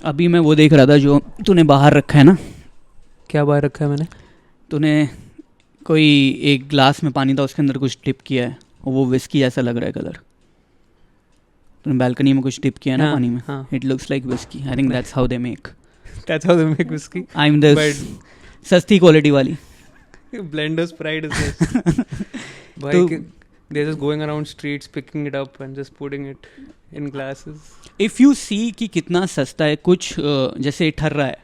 अभी मैं वो देख रहा था जो तूने बाहर रखा है ना. क्या बाहर रखा है मैंने? तूने कोई एक ग्लास में पानी था, उसके अंदर कुछ डिप किया है और वो विस्की जैसा लग रहा है कलर. तूने बालकनी में कुछ डिप किया है ना पानी में. It looks like whisky. I think that's how they make. That's how they make whiskey. I'm the सस्ती क्वालिटी वाली. Blender's pride is this. Bhai, they're just going around streets picking it up and just putting it in glasses. If you see कि कितना सस्ता है कुछ, जैसे ठर्रा है,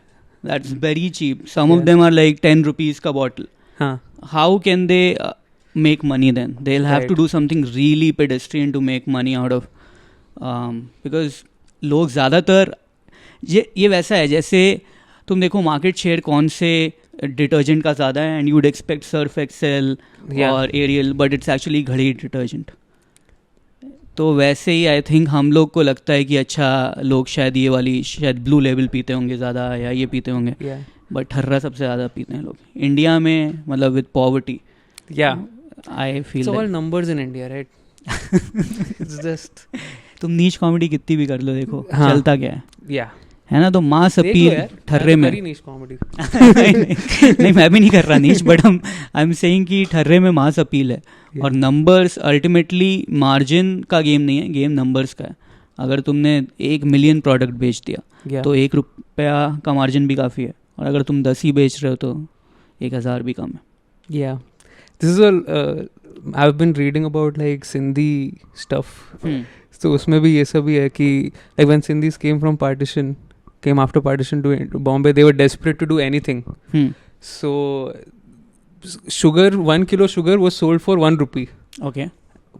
that's very cheap. Some of them are like 10 rupees का bottle. How can they make money then? They'll have to do something really pedestrian to make money out of. Because लोग ज़्यादातर ये वैसा है जैसे तुम देखो मार्केट शेयर कौन से डिटर्जेंट का ज़्यादा है, and you would expect Surf Excel और Ariel, but it's actually Ghadi detergent. तो वैसे ही आई थिंक हम लोग को लगता है कि अच्छा लोग शायद ये वाली शायद ब्लू लेबल पीते होंगे ज़्यादा या ये पीते होंगे, बट ठर्रा सबसे ज़्यादा पीते हैं लोग इंडिया में, मतलब with poverty. I feel all numbers in India, right? It's just तुम नीच कॉमेडी कितनी भी कर लो, देखो चलता क्या है. है ना. तो मास अपील ठर्रे में. नीच कॉमेडी नहीं मैं भी नहीं कर रहा नीच, बट आई एम सेइंग कि ठर्रे में मास अपील है. और नंबर्स अल्टीमेटली मार्जिन का गेम नहीं है, गेम नंबर्स का है. अगर तुमने 1 मिलियन प्रोडक्ट बेच दिया तो 1 रुपया का मार्जिन भी काफ़ी है, और अगर तुम 10 ही बेच रहे हो तो 1000 भी कम है. This is I have been reading about like Sindhi stuff. तो उसमें भी ये सब ही है कि like when Sindhis came after partition to Bombay, they were desperate to do anything. So sugar, 1 kilo sugar was sold for 1 rupee. Okay.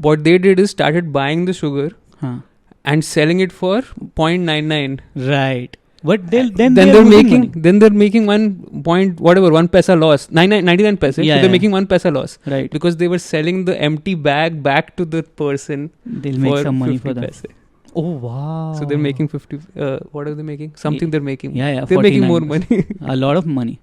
What they did is started buying the sugar and selling it for 0.99. Right. But then they're making 1 paisa loss, 99 paise. So they're making 1 paisa loss, right? Because they were selling the empty bag back to the person. They'll make some money for that. Paise. Oh wow! So they're making 50. What are they making? Something they're making. Yeah. They're making more money. A lot of money.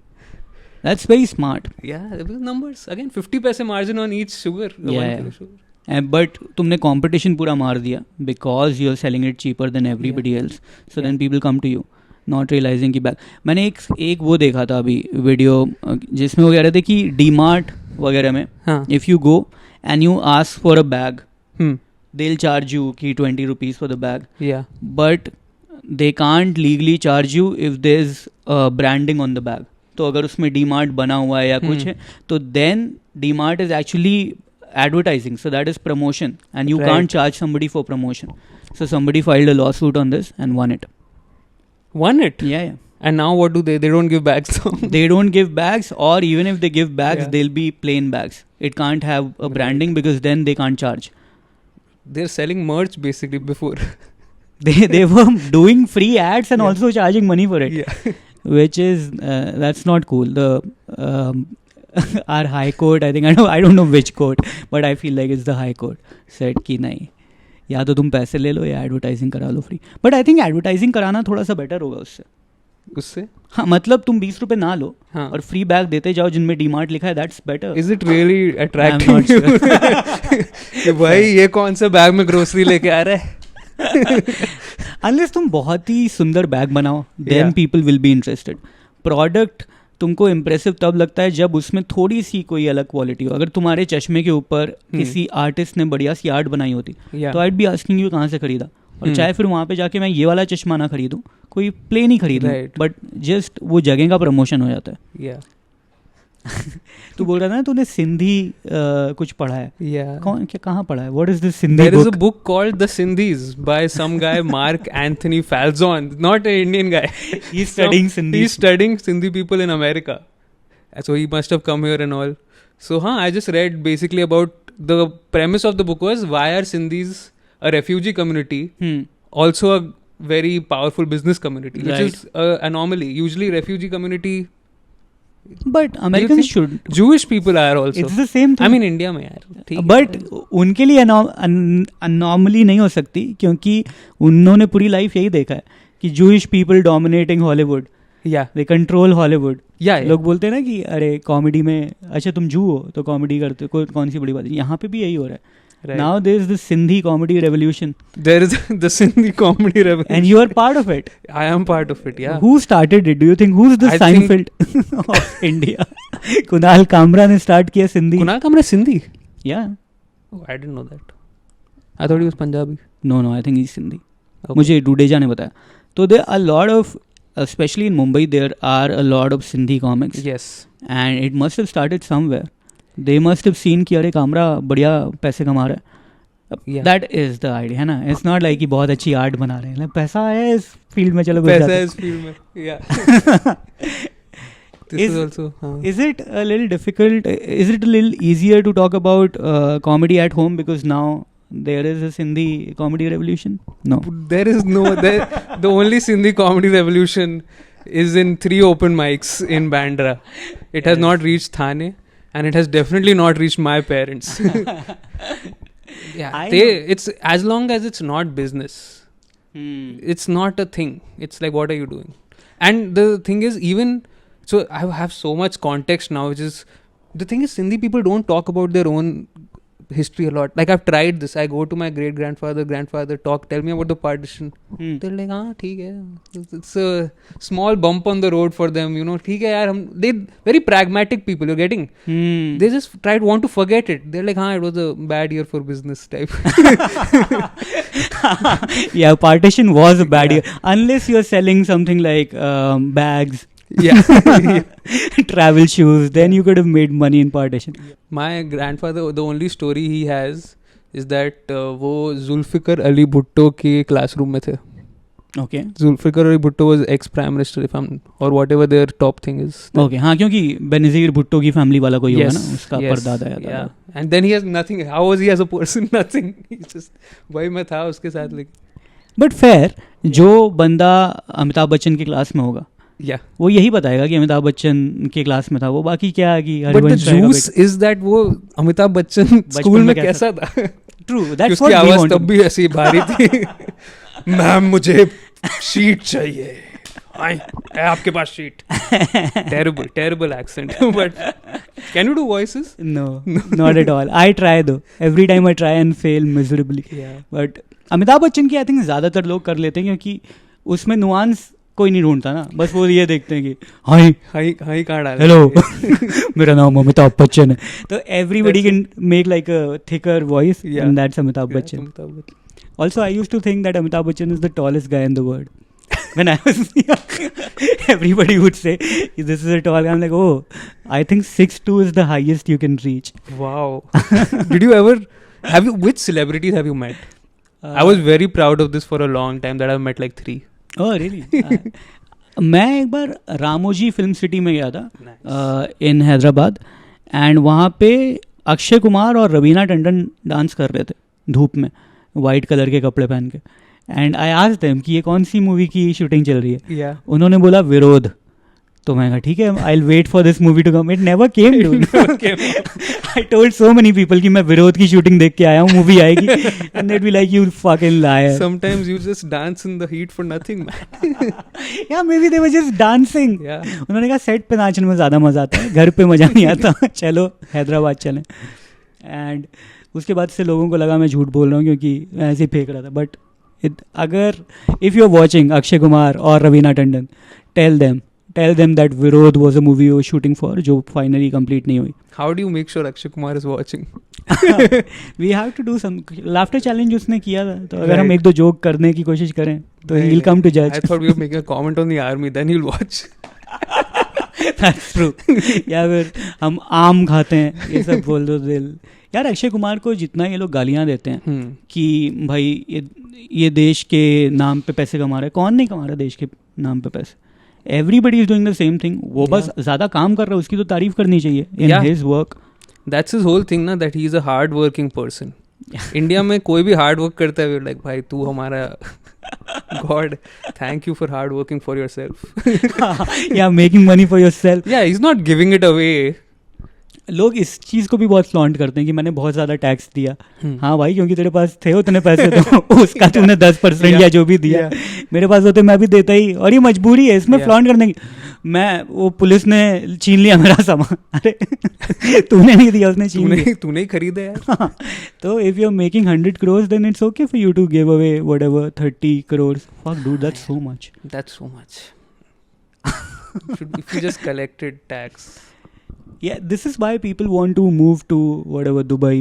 That's very smart. Yeah, the numbers again. 50 paise margin on each sugar. 1 kilo sugar. But तुमने competition पूरा मार दिया because you're selling it cheaper than everybody else. So then people come to you. Not realizing की bag. मैंने एक वो देखा था अभी वीडियो जिसमें वो कह रहे थे कि डीमार्ट वगैरह में if you go and you ask for a bag, they will charge you कि 20 rupees for the bag, but they can't legally charge you if there is branding on the bag. तो अगर उसमें डीमार्ट बना हुआ है या कुछ है तो then DMart is actually advertising, so that is promotion, and you can't charge somebody for promotion. So somebody filed a lawsuit on this and won it. Yeah. And now what do they don't give bags. They don't give bags, or even if they give bags, they'll be plain bags. It can't have a branding because then they can't charge. They're selling merch basically before. they were doing free ads and also charging money for it, which is that's not cool. The our high court, I think, I don't know which court, but I feel like it's the high court said कि नहीं, या तो तुम पैसे ले लो या advertising करा लो free. But I think advertising कराना थोड़ा सा बेटर होगा उससे. हाँ, मतलब तुम 20 रुपए ना लो और फ्री बैग देते जाओ जिनमें डीमार्ट लिखा है. That's better. Is it really attracting कि भाई ये कौन सा बैग में ग्रोसरी लेके आ रहा है? अनलेस तुम बहुत ही सुंदर बैग बनाओ, then people will be interested. Product तुमको इम्प्रेसिव तब लगता है जब उसमें थोड़ी सी कोई अलग क्वालिटी हो. अगर तुम्हारे चश्मे के ऊपर किसी आर्टिस्ट ने बढ़िया सी आर्ट बनाई होती तो आई बी आस्किंग यू कहाँ से खरीदा, और चाहे फिर वहाँ पे जाके मैं ये वाला चश्मा ना खरीदूँ, कोई प्लेन ही खरीदूँ, बट जस्ट वो जगह का प्रमोशन हो जाता है. तू बोल रहा था ना तूने सिंधी कुछ पढ़ा है. कौन क्या कहाँ पढ़ा है? What is this Sindhi book? There is a book called The Sindhis by some guy Mark Anthony Falzon, not an Indian guy. He's studying Sindhi. He's studying Sindhi people in America. So he must have come here and all. So I just read basically about the premise of the book was why are Sindhis a refugee community, also a very powerful business community, which is an anomaly. Usually refugee community. But Americans should. Jewish people are also. It's the same thing. I mean India में यार. But उनके लिए anomaly नहीं हो सकती क्योंकि उन्होंने पूरी लाइफ यही देखा है कि Jewish people dominating Hollywood. They control Hollywood. लोग बोलते हैं ना कि अरे कॉमेडी में अच्छा तुम जू हो तो कॉमेडी करते हो, कौन सी बड़ी बात है. यहाँ पे भी यही हो रहा है. Right. Now there is the Sindhi comedy revolution. There is the Sindhi comedy revolution. And you are part of it. I am part of it, yeah. Who started it? Do you think? Who's the Seinfeld of India? Kunal Kamra ने start किया Sindhi. Kunal Kamra is Sindhi? Yeah. Oh, I didn't know that. I thought he was Punjabi. No, I think he's Sindhi. Okay. मुझे डूडेजा ने बताया. So there are a lot of, especially in Mumbai, there are a lot of Sindhi comics. Yes. And it must have started somewhere. They must have seen कि अरे कामरा बढ़िया पैसे कमा रहा है. Yeah. That is the idea, है ना? It's not like कि बहुत अच्छी आर्ट बना रहे हैं. like, पैसा है इस फील्ड में, चलो पैसा है इस फील्ड में. Yeah. This is also. Is it a little difficult? Is it a little easier to talk about comedy at home because now there is a Sindhi comedy revolution? No. There is no. The only Sindhi comedy revolution is in 3 open mics in Bandra. It has not reached Thane. And it has definitely not reached my parents. Yeah, it's as long as it's not business, it's not a thing. It's like, what are you doing? And the thing is, even so, I have so much context now, which is the thing is, Sindhi people don't talk about their own history a lot. Like I've tried this. I go to my great grandfather, tell me about the partition. They're like, theek hai. It's a small bump on the road for them, you know. Theek hai yaar, they very pragmatic people. You're getting. They just want to forget it. They're like, it was a bad year for business type. Yeah, partition was a bad year unless you're selling something like bags. Yeah. Travel shoes, then you could have made money in partition. My grandfather, the only story he has is that वो Zulfikar Ali Bhutto के classroom में थे. Okay. Zulfikar Ali Bhutto was ex-prime minister, if I'm, or whatever their top thing is. Okay, हाँ, क्योंकि बेनज़ीर भुट्टो की family वाला कोई होगा ना, उसका परदादा या दादा. And then he has nothing. How was he as a person? Nothing. He's just वही मैं था उसके साथ लेके. But fair, जो बंदा अमिताभ बच्चन की क्लास में होगा, yeah, वो यही बताएगा कि अमिताभ बच्चन के क्लास में था. वो बाकी क्या है कि but the juice is that वो अमिताभ बच्चन स्कूल में कैसा था. True, that's what we आवाज want. तब भी ऐसी भारी थी. मैम मुझे शीट चाहिए. है आपके पास sheet. terrible accent. But can you do voices? No, not at all. I try though. Every time I try and fail miserably. Yeah. But Amitabh Bachchan की आई थिंक ज़्यादातर लोग कर लेते हैं क्योंकि उसमें नुआंस कोई नहीं ढूंढता ना. बस वो ये देखते हैं कि हाई कहाँ डाल. हेलो, मेरा नाम अमिताभ बच्चन है. तो everybody can make like a thicker voice, and that's Amitabh Bachchan. Also, I used to think that Amitabh Bachchan is the tallest guy in the world. When I was young, everybody would say, this is a tall guy. I'm like, oh, I think 6'2" is the highest you can reach. Wow. Did you ever, which celebrities have you met? I was very proud of this for a long time that I've met like 3. Oh, really? मैं एक बार Ramoji film city में गया था इन Hyderabad. And वहाँ पे अक्षय कुमार और Raveena Tandon dance कर रहे थे धूप में, वाइट कलर के कपड़े पहन के. एंड आई आस्क्ड देम कि ये कौन सी मूवी की शूटिंग चल रही है. yeah. उन्होंने बोला विरोध. तो मैं कहा ठीक है, I will wait for this movie to come. It never came to. I told so many people कि मैं विरोध की शूटिंग देख के आया हूँ, मूवी आएगी. And they'd be like, you fucking liar. Sometimes you just dance in the heat for nothing, man. Yeah, maybe they were just dancing. Yeah. उन्होंने कहा सेट पे नाचने में ज़्यादा मज़ा आता है, घर पे मज़ा नहीं आता. चलो हैदराबाद चलें. एंड उसके बाद से लोगों को लगा मैं झूठ बोल रहा हूँ क्योंकि मैं ऐसे ही फेंक रहा था. बट अगर if you are watching Akshay Kumar और Raveena Tandon, tell them that Virod was a movie you were shooting for, जो finally complete नहीं हुई. How do you make sure Akshay Kumar is watching? We have to do some laughter challenge उसने किया था. तो अगर हम एक दो जोक करने की कोशिश करें तो he'll come to judge. I thought we were making a comment on the army, then he'll watch. That's true. या फिर हम आम खाते हैं, ये सब बोल दो दिल. यार अक्षय कुमार को जितना ये लोग गालियाँ देते हैं कि भाई ये देश के नाम पे पैसे कमा रहा है, कौन नहीं कमा रहा देश के नाम पे पैसे. Everybody is doing the same thing. वो बस ज़्यादा काम कर रहा है, उसकी तो तारीफ करनी चाहिए in his work. That's his whole thing ना, that he is a hard working person. India में कोई भी हार्ड वर्क करता है, लाइक भाई तू हमारा God, thank you for hard working for yourself. Yeah, making money for yourself. Yeah, he's not giving it away. लोग इस चीज़ को भी बहुत फ्लॉन्ट करते हैं कि मैंने बहुत ज़्यादा टैक्स दिया. हाँ भाई, क्योंकि तेरे पास थे उतने पैसे तो उसका तूने 10% या जो भी दिया, मेरे पास होते मैं भी देता ही. और ये मजबूरी है इसमें फ्लॉन्ट करने की. मैं वो पुलिस ने छीन लिया मेरा सामान, अरे तूने नहीं दिया, उसने छीन लिया, तूने ही खरीदा यार. तो if you are making 100 crores then it's okay for you to give away whatever 30 crores. Fuck dude, that's so much. That's so much. If you just collected tax. Yeah, this is why people want to move to whatever Dubai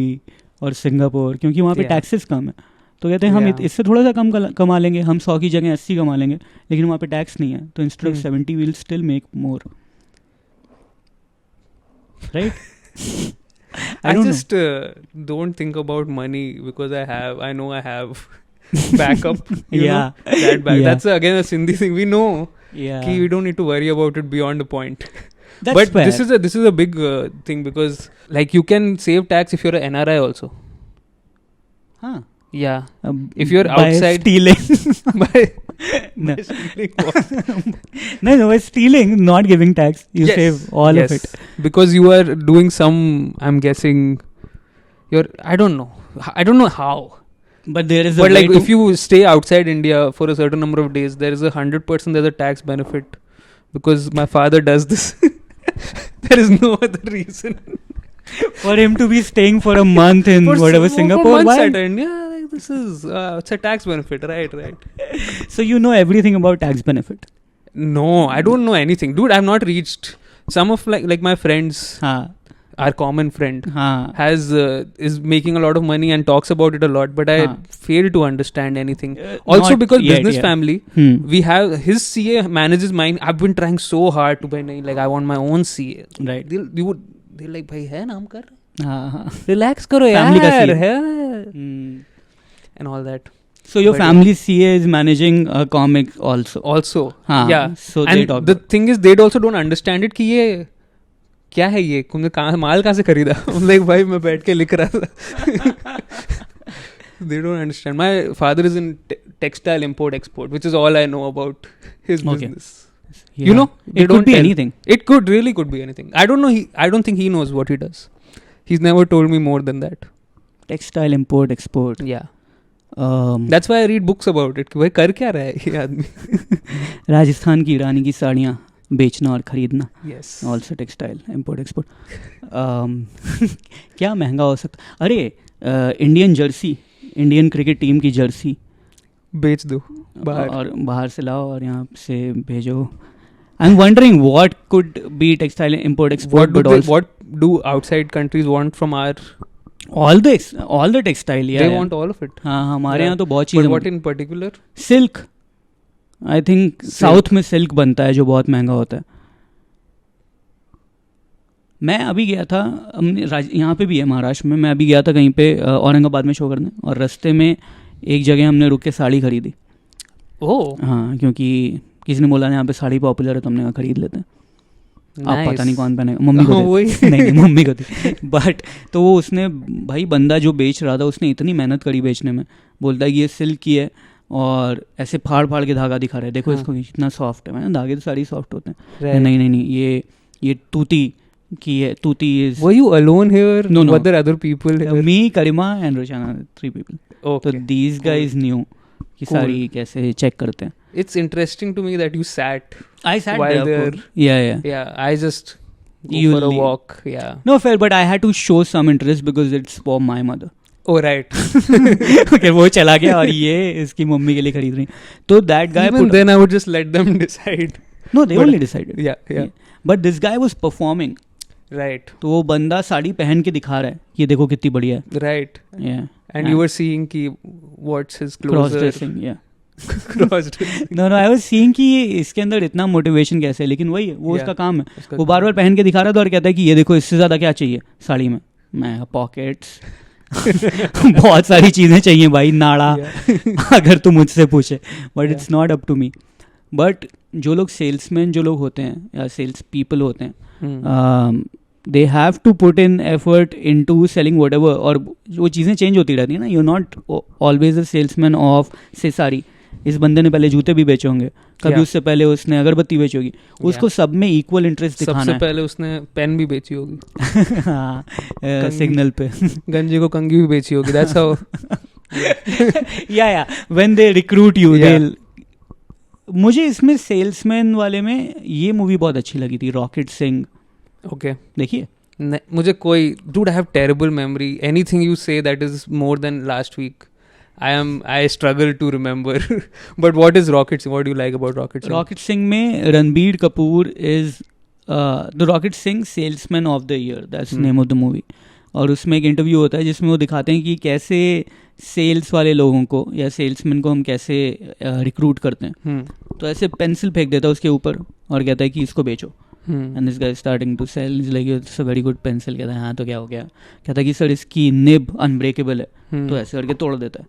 or Singapore, क्योंकि वहाँ पे taxes कम है. तो कहते हैं हम इससे थोड़ा सा कम कमा लेंगे, हम 100 की जगह 80 कमा लेंगे, लेकिन वहाँ पे टैक्स नहीं है, तो instead of 70 we'll still make more. Right? I just don't think about money because I know I have backup. You know, that back. Yeah. That's again a Sindhi thing. We know. Yeah. We don't need to worry about it beyond a point. That's but fair. this is a big thing because like you can save tax if you're an NRI also. Huh. Yeah. If you're by outside stealing. by No. stealing what? No, by stealing, not giving tax, you save all of it. Because you are doing some, I'm guessing, I don't know how. But there is a But way like to if you stay outside India for a certain number of days, there is 100% there's a tax benefit. Because my father does this. There is no other reason. for him to be staying for a month in whatever Singapore. For months Why? at India, like this is it's a tax benefit, right? So you know everything about tax benefit. No, I don't know anything, dude. I've not reached some of like my friends. Our common friend has is making a lot of money and talks about it a lot, but I fail to understand anything. Also because business family, we have his CA manages mine. I've been trying so hard to buy like I want my own CA. Right. They're like, bhai hai naam kar. Relax karo family yaar. Ka And all that. So your family CA is managing a comic also. Yeah. So and they talk the thing is they also don't understand it कि ये क्या है ये तुमने माल कहाँ से खरीदा. Like भाई मैं बैठ के लिख रहा था. They don't understand. My father is in textile import export, which is all I know about his business. Yeah. You know, it could be anything. It really could be anything. I don't know. I don't think he knows what he does. He's never told me more than that. Textile import export. Yeah. That's why I read books about it. कि भाई कर क्या रहा है ये आदमी. राजस्थान की रानी की साड़ियाँ बेचना और खरीदना. Yes. Also textile import export. क्या महंगा हो सकता. अरे Indian Jersey, Indian cricket team की जर्सी बेच दो बाहर और बाहर से लाओ और यहाँ से भेजो. I'm wondering what could be textile import export. What do outside countries want from our? All the textile. Yeah. They want all of it. हाँ हमारे यहाँ तो बहुत चीज़ें. But what in particular? Silk. I think south में silk बनता है जो बहुत महंगा होता है. मैं अभी गया था, यहाँ पे भी है महाराष्ट्र में. मैं अभी गया था कहीं पे औरंगाबाद में शो करने, और रास्ते में एक जगह हमने रुक के साड़ी खरीदी. हाँ, क्योंकि किसी ने बोला यहाँ पे साड़ी पॉपुलर है तो हमने कहा खरीद लेते हैं. आप पता नहीं कौन पहनेगा. मम्मी को नहीं मम्मी को थी. बट तो वो उसने भाई बंदा जो बेच रहा था उसने इतनी मेहनत करी बेचने में. बोलता है कि ये सिल्क की है और ऐसे फाड़ फाड़ के धागा दिखा रहे हैं, देखो इसको कितना सॉफ्ट है. मैंने धागे तो सारी सॉफ्ट होते हैं. नहीं ये तूती की है. तूती is. Were you alone here? No. Were there other people here? Me, Karima and Roshana, 3 people. Okay. So these guys knew कि सारी कैसे चेक करते हैं. It's interesting to me that you sat. I sat while there. Yeah. I just go for a walk. Yeah. No, fair, but I had to show some interest because it's for my mother. Oh right. Okay, वो चला गया और ये इसकी mummy के लिए खरीद रही. तो that guy. Even then I would just let them decide. No, they only decided. Yeah. But this guy was performing. Right. तो वो बंदा साड़ी पहन के दिखा रहा है, ये देखो कितनी बढ़िया है. Right. Yeah. And you were seeing कि what's his closer. Cross dressing. Yeah. Cross dressing. No, I was seeing कि इसके अंदर इतना मोटिवेशन कैसे है, लेकिन वही है, वो उसका काम है. वो बार बार पहन के दिखा रहा था और कहता है कि ये देखो इससे ज़्यादा क्या चाहिए साड़ी में. मैं पॉकेट्स बहुत सारी चीज़ें चाहिए भाई, नाड़ा. अगर तू मुझसे पूछे. But it's not up to me. But जो लोग सेल्समैन जो लोग होते हैं या सेल्स पीपल होते हैं, they have to put in effort in to selling whatever. और वो चीज़ें चेंज होती रहती है ना. You not always a salesman of से साड़ी इस बंदे ने पहले जूते भी बेचे होंगे, कभी Yeah. उससे पहले उसने अगरबत्ती बेची होगी, उसको सब में इक्वल इंटरेस्ट दिखाना सबसे है. पहले उसने पेन भी बेची होगी, हाँ, सिग्नल पे. गंजी को कंगी भी बेची होगी. That's how. या when they recruit you, Yeah. they'll. मुझे इसमें सेल्समैन वाले में ये मूवी बहुत अच्छी लगी थी, रॉकेट सिंह. Okay. देखिए. मुझे कोई dude, I have terrible memory. Anything you say that is more than last week, I struggle to remember. But what is Rocket Singh? What do you like about Rocket Singh? Rocket Singh में Ranbir Kapoor is the Rocket Singh salesman of the year, that's name of the movie. और उसमें एक interview होता है जिसमें वो दिखाते हैं कि कैसे सेल्स वाले लोगों को या सेल्समैन को हम कैसे रिक्रूट करते हैं. तो ऐसे पेंसिल फेंक देता है उसके ऊपर और कहता है कि इसको बेचो. And this guy starting to sell, is like it's a very good pencil. कहता है हाँ तो क्या हो गया. कहता है कि सर इसकी निब अनब्रेकेबल है. तो ऐसे करके तोड़ देता है.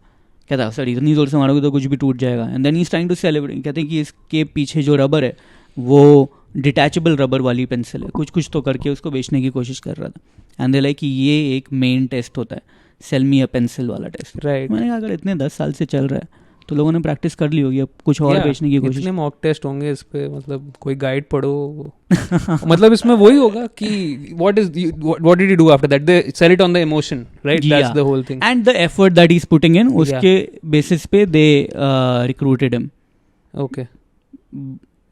कहता है सर इतनी जोर से मारोगे तो कुछ भी टूट जाएगा. And then he is trying to celebrate. कहते हैं कि इसके पीछे जो रबर है वो डिटैचेबल रबर वाली पेंसिल है. कुछ तो करके उसको बेचने की कोशिश कर रहा था. एंड दे लाइक कि ये एक मेन टेस्ट होता है, सेल मी अ पेंसिल वाला टेस्ट. Right. मैंने कहा अगर इतने 10 साल से चल रहा है तो लोगों ने प्रैक्टिस कर ली होगी, अब कुछ और बेचने की कोशिश. इतने मॉक टेस्ट होंगे इस पे, मतलब कोई गाइड पढ़ो. मतलब इसमें वही होगा कि what did you do after that? They sell it on the emotion, right? That's the whole thing. And the effort that he is putting in, उसके बेसिस पे दे रिक्रूटेड हिम. Okay.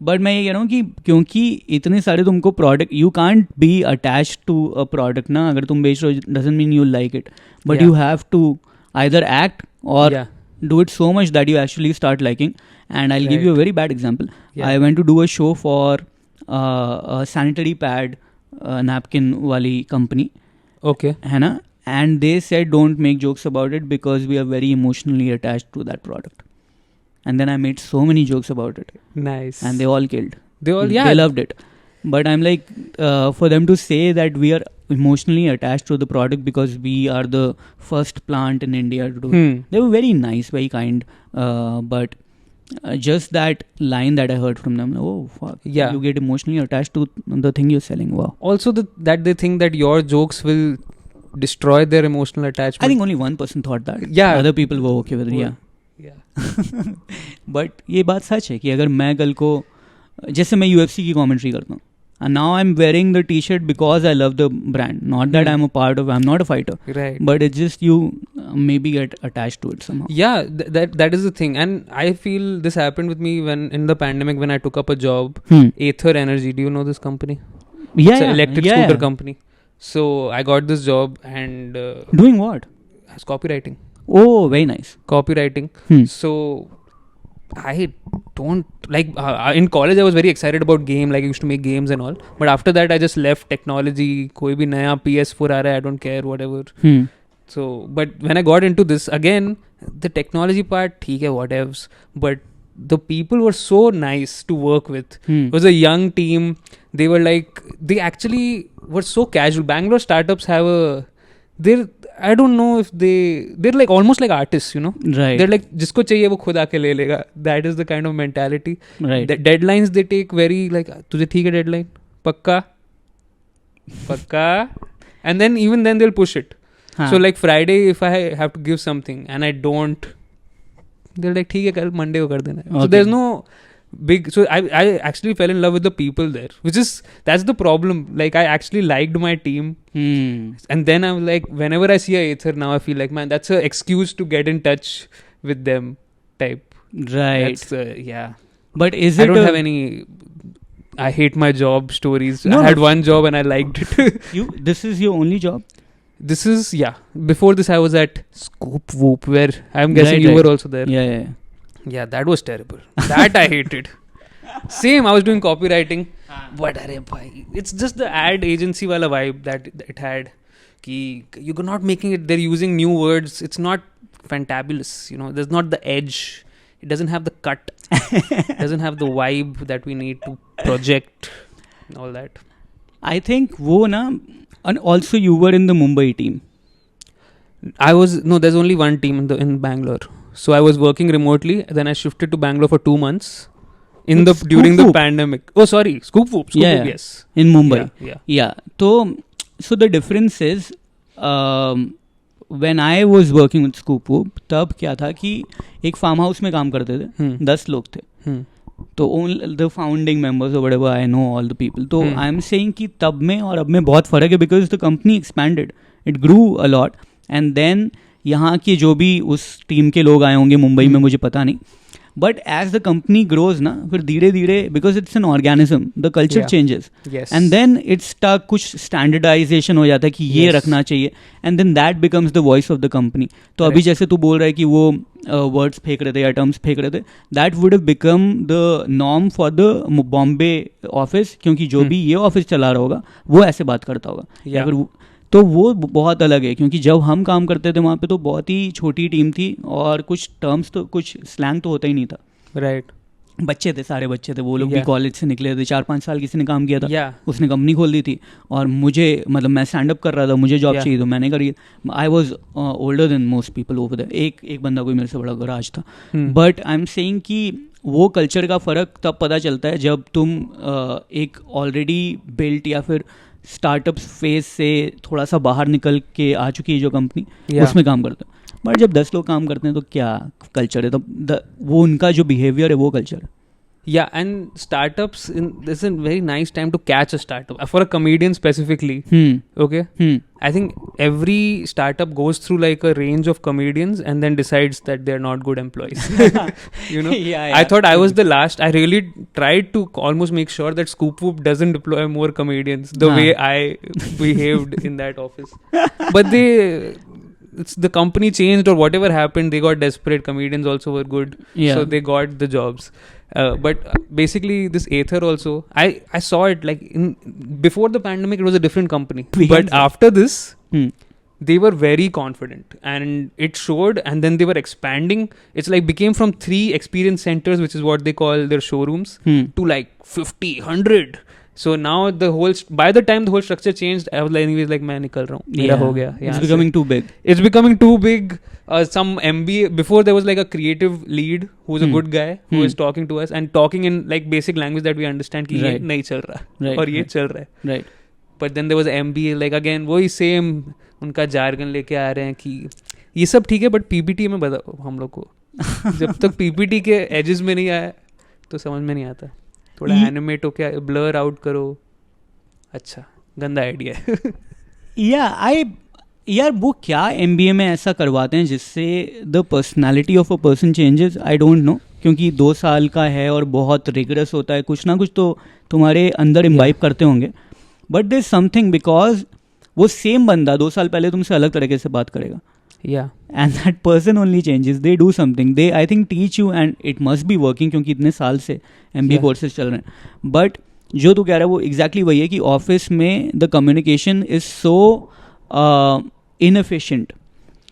बट मैं ये कह रहा हूँ कि क्योंकि इतने सारे तुमको product, you can't be attached to a product ना. अगर तुम बेच रहे हो doesn't mean you like it, but you have to either act और do it so much that you actually start liking. And I'll give you a very bad example. I went to do a show for a sanitary pad napkin wali company. Okay. है ना? And they said don't make jokes about it because we are very emotionally attached to that product. And then I made so many jokes about it. Nice. And they all killed. They loved it. But I'm like, for them to say that we are emotionally attached to the product because we are the first plant in India to do it. They were very nice, very kind. But just that line that I heard from them, oh fuck, you get emotionally attached to the thing you're selling. Wow. Also that they think that your jokes will destroy their emotional attachment. I think only one person thought that. Yeah. Other people were okay with it. Yeah. But ये बात सच है कि अगर मैं कल को, जैसे मैं UFC की कमेंट्री करता हूँ, and now I'm wearing the t-shirt because I love the brand, not that I'm not a fighter, right? But it's just you maybe get attached to it somehow. Yeah, that is the thing. And I feel this happened with me when in the pandemic, when I took up a job, Aether Energy. Do you know this company? It's an electric scooter company. So I got this job and doing what? As copywriting. Oh, very nice. Copywriting. So I don't like in college I was very excited about game, like I used to make games and all, but after that I just left technology. कोई भी नया PS4 आ रहा है, I don't care, whatever. So but when I got into this again, the technology part ठीक है, whatevs, but the people were so nice to work with. It was a young team. They were like, they actually were so casual. Bangalore startups have I don't know if they're like almost like artists, you know. Right. They're like जिसको चाहिए वो खुद आके ले लेगा. That is the kind of mentality. Right. The deadlines they take very like, तुझे ठीक है deadline? पक्का? And then even then they'll push it. So like Friday if I have to give something and I don't, they're like ठीक है कल Monday को कर देना. So there's no big, so I actually fell in love with the people there, that's the problem. Like I actually liked my team, and then I'm like, whenever I see a Aether now, I feel like, man, that's an excuse to get in touch with them type. Right. That's yeah. But is I it don't have any I hate my job stories. No, I had one job and I liked it. This is your only job? This is, yeah, before this I was at Scoop Whoop, where I'm guessing you were also there. Yeah, that was terrible. That I hated. Same, I was doing copywriting. But it's just the ad agency wala vibe that it had. Ki you're not making it, they're using new words. It's not fantabulous, you know. There's not the edge. It doesn't have the cut. It doesn't have the vibe that we need to project. All that. I think wo na, and also you were in the Mumbai team. There's only one team in Bangalore. So I was working remotely. Then I shifted to Bangalore for 2 months during the pandemic. Oh, sorry, Scoop Whoop. Yes. In Mumbai. Yeah. So the difference is, when I was working with scoop whoop, तब क्या था कि एक farm house में काम करते थे, 10 लोग थे, तो the founding members whatever, I know all the people. तो आई एम सेइंग कि तब में और अब में बहुत फ़र्क है, because the company expanded, it grew a lot. And then यहाँ के जो भी उस टीम के लोग आए होंगे मुंबई में, मुझे पता नहीं, but as the company grows ना, फिर धीरे धीरे, because it's an organism, the culture changes, and then it's tuck, कुछ स्टैंडर्डाइजेशन हो जाता है कि ये रखना चाहिए, and then that becomes the voice of the company. तो अभी जैसे तू बोल रहा है कि वो वर्ड्स फेंक रहे थे या टर्म्स फेंक रहे थे, that would have become the norm for the Bombay office, क्योंकि जो भी ये ऑफिस चला रहा होगा वो ऐसे बात करता होगा, या फिर तो वो बहुत अलग है. क्योंकि जब हम काम करते थे वहाँ पे तो बहुत ही छोटी टीम थी, और कुछ टर्म्स तो, कुछ स्लैंग तो होता ही नहीं था. राइट. बच्चे थे, सारे बच्चे थे, वो लोग भी कॉलेज से निकले थे, 4-5 साल किसी ने काम किया था, उसने कंपनी खोल दी थी, और मुझे, मतलब मैं स्टैंड अप कर रहा था, मुझे जॉब चाहिए, तो मैंने करी. I was older than most people over there. एक बंदा कोई मेरे से बड़ा गराज था. बट आई एम सेइंग कि वो कल्चर का फ़र्क तब पता चलता है जब तुम एक ऑलरेडी बिल्ट या फिर स्टार्टअप फेज से थोड़ा सा बाहर निकल के आ चुकी है जो कंपनी, उसमें काम करते हैं. बट जब 10 लोग काम करते हैं तो क्या कल्चर है, तो वो उनका जो बिहेवियर है वो कल्चर है. Yeah, and startups, this is a very nice time to catch a startup. For a comedian specifically, okay? I think every startup goes through like a range of comedians and then decides that they're not good employees. You know? I thought I was the last. I really tried to almost make sure that Scoop Whoop doesn't deploy more comedians the way I behaved in that office. But the company changed or whatever happened, they got desperate. Comedians also were good. So they got the jobs. But basically this Aether also, I saw it like before the pandemic it was a different company, but after this they were very confident and it showed, and then they were expanding. It's like became from 3 experience centers, which is what they call their showrooms, to like 50, 100. So now by the time the whole structure changed, I was like, anyways, like मैं निकल रहा हूँ, मेरा हो गया. It's becoming too big. It's becoming too big. Some MBA, before there was like a creative lead who's a good guy who is talking to us and talking in like basic language that we understand कि ये नहीं चल रहा और ये चल रहा है. Right. But then there was MBA, like again वही same उनका jargon लेके आ रहे हैं कि ये सब ठीक है, but PPT में बताओ हम लोग को. जब तक PPT के edges में नहीं आया तो समझ में नहीं आता. थोड़ा एनिमेट हो क्या, ब्लर आउट करो. अच्छा, गंदा आइडिया है. यार वो क्या MBA में ऐसा करवाते हैं जिससे the personality of a person changes, I don't know. क्योंकि 2 साल का है और बहुत रिगरस होता है, कुछ ना कुछ तो तुम्हारे अंदर इम्बाइब करते होंगे. But there is something, because वो सेम बंदा 2 साल पहले तुमसे अलग तरीके से बात करेगा. And that person only changes, they do something, they I think teach you, and it must be working, क्योंकि इतने साल से MBA कोर्सेज चल रहे हैं. बट जो तू कह रहा है वो एग्जैक्टली वही है कि ऑफिस में the communication is so inefficient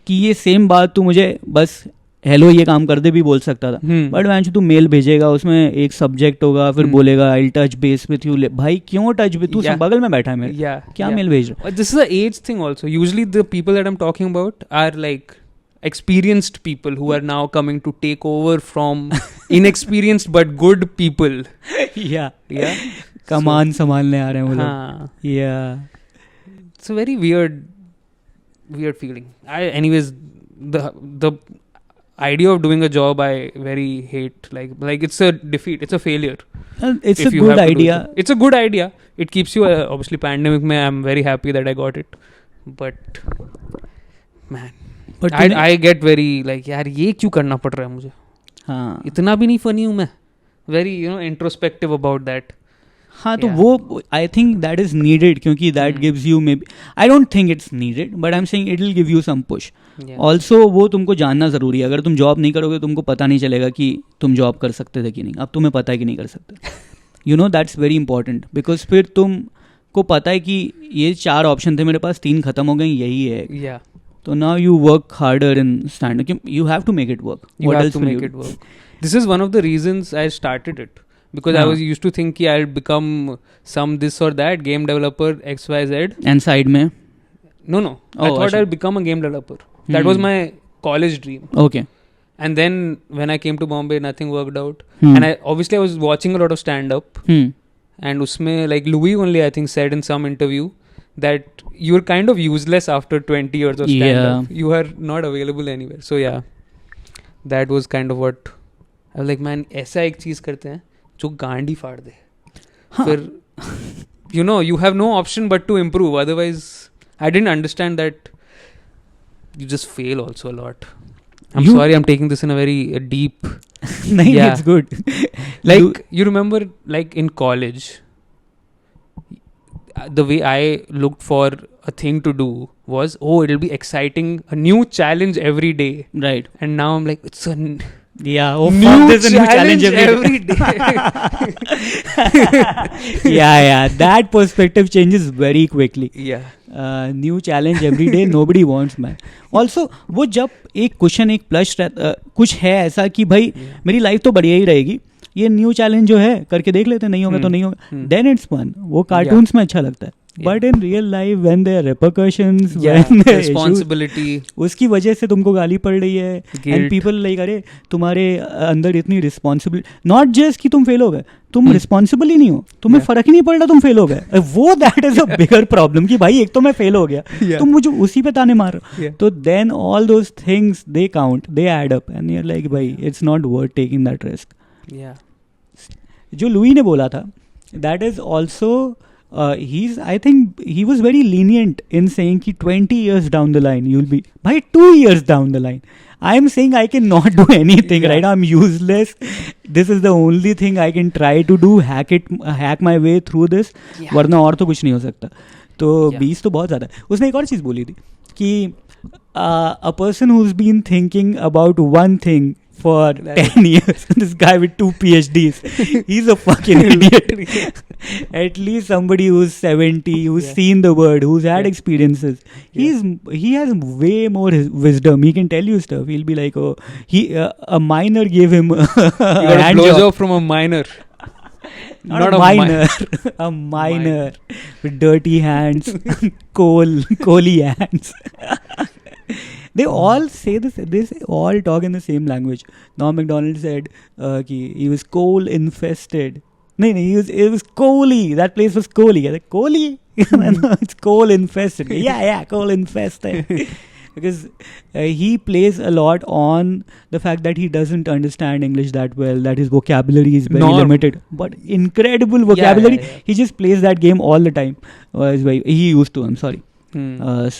कि ये सेम बात तू मुझे बस हेलो ये काम कर दे भी बोल सकता था. बट वैसे तू मेल भेजेगा, उसमें एक सब्जेक्ट होगा, फिर बोलेगा I touch base with you. भाई क्यों टच बेस, तू बगल में बैठा है मेरे, क्या मेल भेज रहा है. This is a age thing also. Usually the people that I am talking about are like experienced people who are now coming to take over from inexperienced but good people. कमान संभालने आ रहे हैं वो लोग. It's a very weird feeling. Anyways, the idea of doing a job I very hate. Like it's a defeat. It's a failure. It's a good idea. It's a good idea. It keeps you obviously pandemic mein I'm very happy that I got it. But man, I get very like यार ये क्यों करना पड़ रहा है मुझे. इतना भी नहीं फनी हूँ मैं. Very introspective about that. तो वो I think that is needed, क्योंकि that gives you maybe, I don't think it's needed, but I am saying it will give you some push. Also वो तुमको जानना ज़रूरी है. अगर तुम जॉब नहीं करोगे तुमको पता नहीं चलेगा कि तुम जॉब कर सकते थे कि नहीं. अब तुम्हें पता है कि नहीं कर सकते. दैट्स वेरी इंपॉर्टेंट, बिकॉज फिर तुमको पता है कि ये 4 ऑप्शन थे मेरे पास, 3 खत्म हो गए, यही है. So now you work harder in stand-up. You have to make it work. What else will you do? This is one of the reasons I started it. Because I was used to think कि I'll become some this or that, game developer, XYZ. And side में? No. I thought I'll become a game developer. That was my college dream. Okay. And then when I came to Bombay, nothing worked out. And I was watching a lot of stand-up. And उसमें like Louis only I think said in some interview that you're kind of useless after 20 years of stand-up. Yeah. You are not available anywhere. So yeah, that was kind of what I was like, man, ऐसा एक चीज़ करते हैं जो गांडी फाड़ दे. फिर you know, you have no option but to improve. Otherwise, I didn't understand that you just fail also a lot. I'm sorry, I'm taking this in a very deep. No, it's good. Like you remember, like in college, the way I looked for a thing to do was, it'll be exciting, a new challenge every day. Right. And now I'm like, it's a there's a new challenge every day. Yeah, that perspective changes very quickly. Yeah. New challenge every day, nobody wants, man. Also, वो जब एक question एक plus कुछ है ऐसा कि भाई मेरी लाइफ तो बढ़िया ही रहेगी, ये न्यू चैलेंज जो है करके देख लेते हैं, नहीं होगा तो नहीं होगा, देन इट्स फन. वो कार्टून्स में अच्छा लगता है. But in real life when there repercussions, when responsibility, उसकी वजह से तुमको गाली पड़ रही है, एंड पीपल लाइक अरे तुम्हारे अंदर इतनी रिस्पॉन्सिबिलिटी, नॉट जस्ट कि तुम फेल हो गए, तुम रिस्पॉन्सिबल ही नहीं हो, तुम्हें फर्क ही नहीं पड़ रहा तुम फेल हो गए. वो that is a bigger problem कि भाई एक तो मैं फेल हो गया, तुम मुझे उसी पे ताने मार रहे हो. तो then all those things they count, they add up, and you are like भाई it's not worth taking that risk. जो लुई ने बोला था, that is also I think he was very lenient in saying कि 20 years down the line you'll be, bhai 2 years down the line I am saying I cannot do anything, right? I'm useless. This is the only thing I can try to do, hack my way through this, वरना और तो कुछ नहीं हो सकता. तो 20 तो बहुत ज़्यादा है. उसने एक और चीज़ बोली थी कि a person who's been thinking about one thing for 10 years, this guy with 2 PhDs, he's a fucking idiot. At least somebody who's 70, who's seen the world, who's had experiences, he has way more wisdom. He can tell you stuff. He'll be like, oh, a miner gave him a hand job from a miner. Not a miner. A miner with dirty hands, coaly hands. They all say this. They all talk in the same language. Norm Macdonald said he was coal infested. No, it was coaly. That place was coaly. I said, coaly? No, it's coal infested. Yeah, coal infested. Because he plays a lot on the fact that he doesn't understand English that well, that his vocabulary is very limited. But incredible vocabulary. Yeah. He just plays that game all the time. He used to, I'm sorry.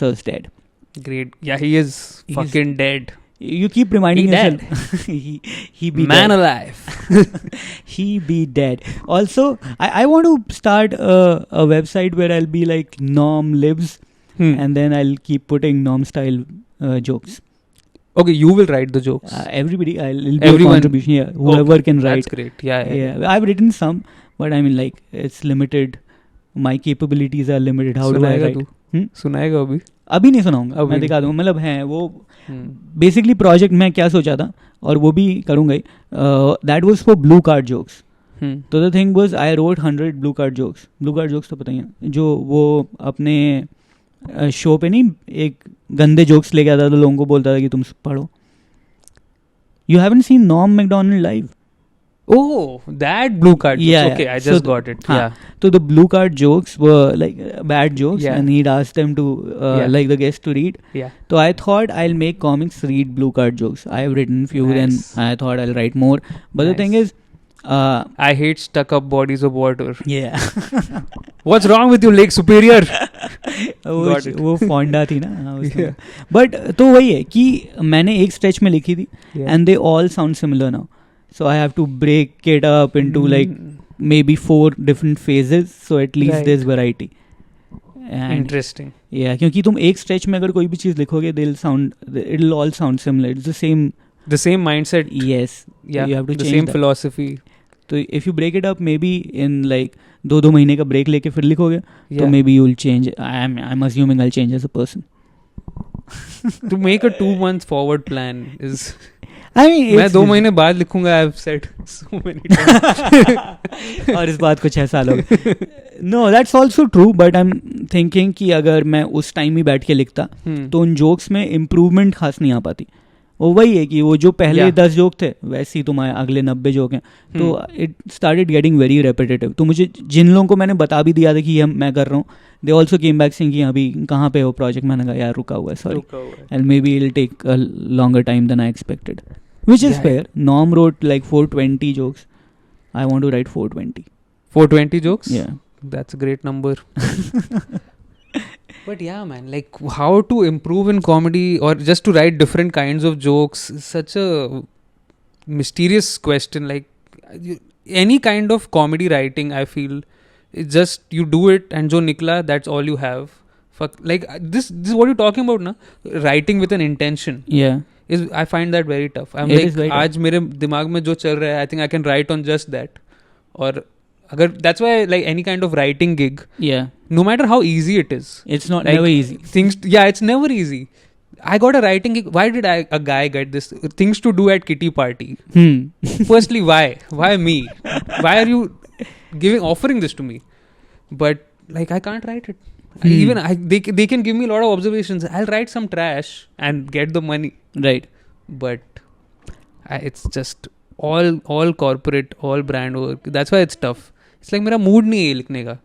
Sir's dead. Great. Yeah, he is fucking dead. You keep reminding yourself. he be man dead. Alive. He be dead. Also, I want to start a website where I'll be like Norm lives, and then I'll keep putting Norm style jokes. Okay, you will write the jokes. Everybody, it'll be a contribution. Yeah, whoever can write. That's great. Yeah. I've written some, but I mean like it's limited. My capabilities are limited. How do I write? सुनाएगा अभी नहीं सुनाऊंगा, मैं दिखा दूंगा. मतलब है वो बेसिकली प्रोजेक्ट मैं क्या सोचा था, और वो भी करूँगा ही. That was for blue card jokes. तो the thing was I wrote 100 blue card jokes तो पता ही है, जो वो अपने शो पे नहीं एक गंदे जोक्स लेके आता था, लोगों को बोलता था कि तुम पढ़ो. You haven't seen Norm Macdonald live? Oh, that blue card jokes. Yeah, okay, I just got it. Yeah. So the blue card jokes were like bad jokes, and he'd ask them to like the guests to read. Yeah. So I thought I'll make comics read blue card jokes. I have written few, and I thought I'll write more. But the thing is, I hate stuck-up bodies of water. Yeah. What's wrong with you, Lake Superior? वो फोंडा थी ना. But तो वही है कि मैंने एक stretch में लिखी थी, and they all sound similar now. So I have to break it up into like maybe 4 different phases, so at least there's variety. And interesting. Yeah, क्योंकि तुम एक stretch में अगर कोई भी चीज़ लिखोगे, it'll all sound similar. It's the same mindset. Yes. Yeah. You have to the change same that. philosophy. So if you break it up, maybe in like 2 महीने का break लेके फिर लिखोगे, तो maybe you'll change. I'm assuming I'll change as a person. To make a 2 month forward plan is. I mean, मैं 2 महीने बाद लिखूंगा. I've said so many times. और इस बात को 6 साल हो गए. No, that's also true, but I'm thinking कि अगर मैं उस टाइम ही बैठ के लिखता, तो उन जोक्स में इम्प्रूवमेंट खास नहीं आ पाती. वो वही है कि वो जो पहले Yeah. 10 जोक थे वैसे ही तुम्हारे अगले 90 जोक हैं, तो it started getting very repetitive. तो मुझे जिन लोगों को मैंने बता भी दिया था कि ये मैं कर रहा हूँ, दे ऑल्सो केम बैक सिंग कि अभी कहाँ पे हो प्रोजेक्ट. मैंने कहा यार रुका हुआ है, sorry, and maybe it will take a longer time than I expected, which is fair. Norm wrote like 420 jokes. I want to write 420. 420 jokes? Yeah. That's a great number. But yeah, man, like how to improve in comedy or just to write different kinds of jokes is such a mysterious question. Like any kind of comedy writing, I feel it's just you do it and jo nikla, that's all you have. Fuck, like this is what you're talking about, na? Writing with an intention. Yeah. I find that very tough. I'm It like is very आज मेरे दिमाग में जो चल रहा है, I think I can write on just that. और अगर that's why like any kind of writing gig, Yeah. no matter how easy it is, It's not like, never easy. it's never easy. I got a writing gig. Why did a guy get this things to do at kitty party? Firstly, why me? Why are you offering this to me? But like I can't write it. Even they can give me a lot of observations. I'll write some trash and get the money. Right. But it's just all corporate, all brand work. That's why it's tough. It's like मेरा mood नहीं है लिखने का,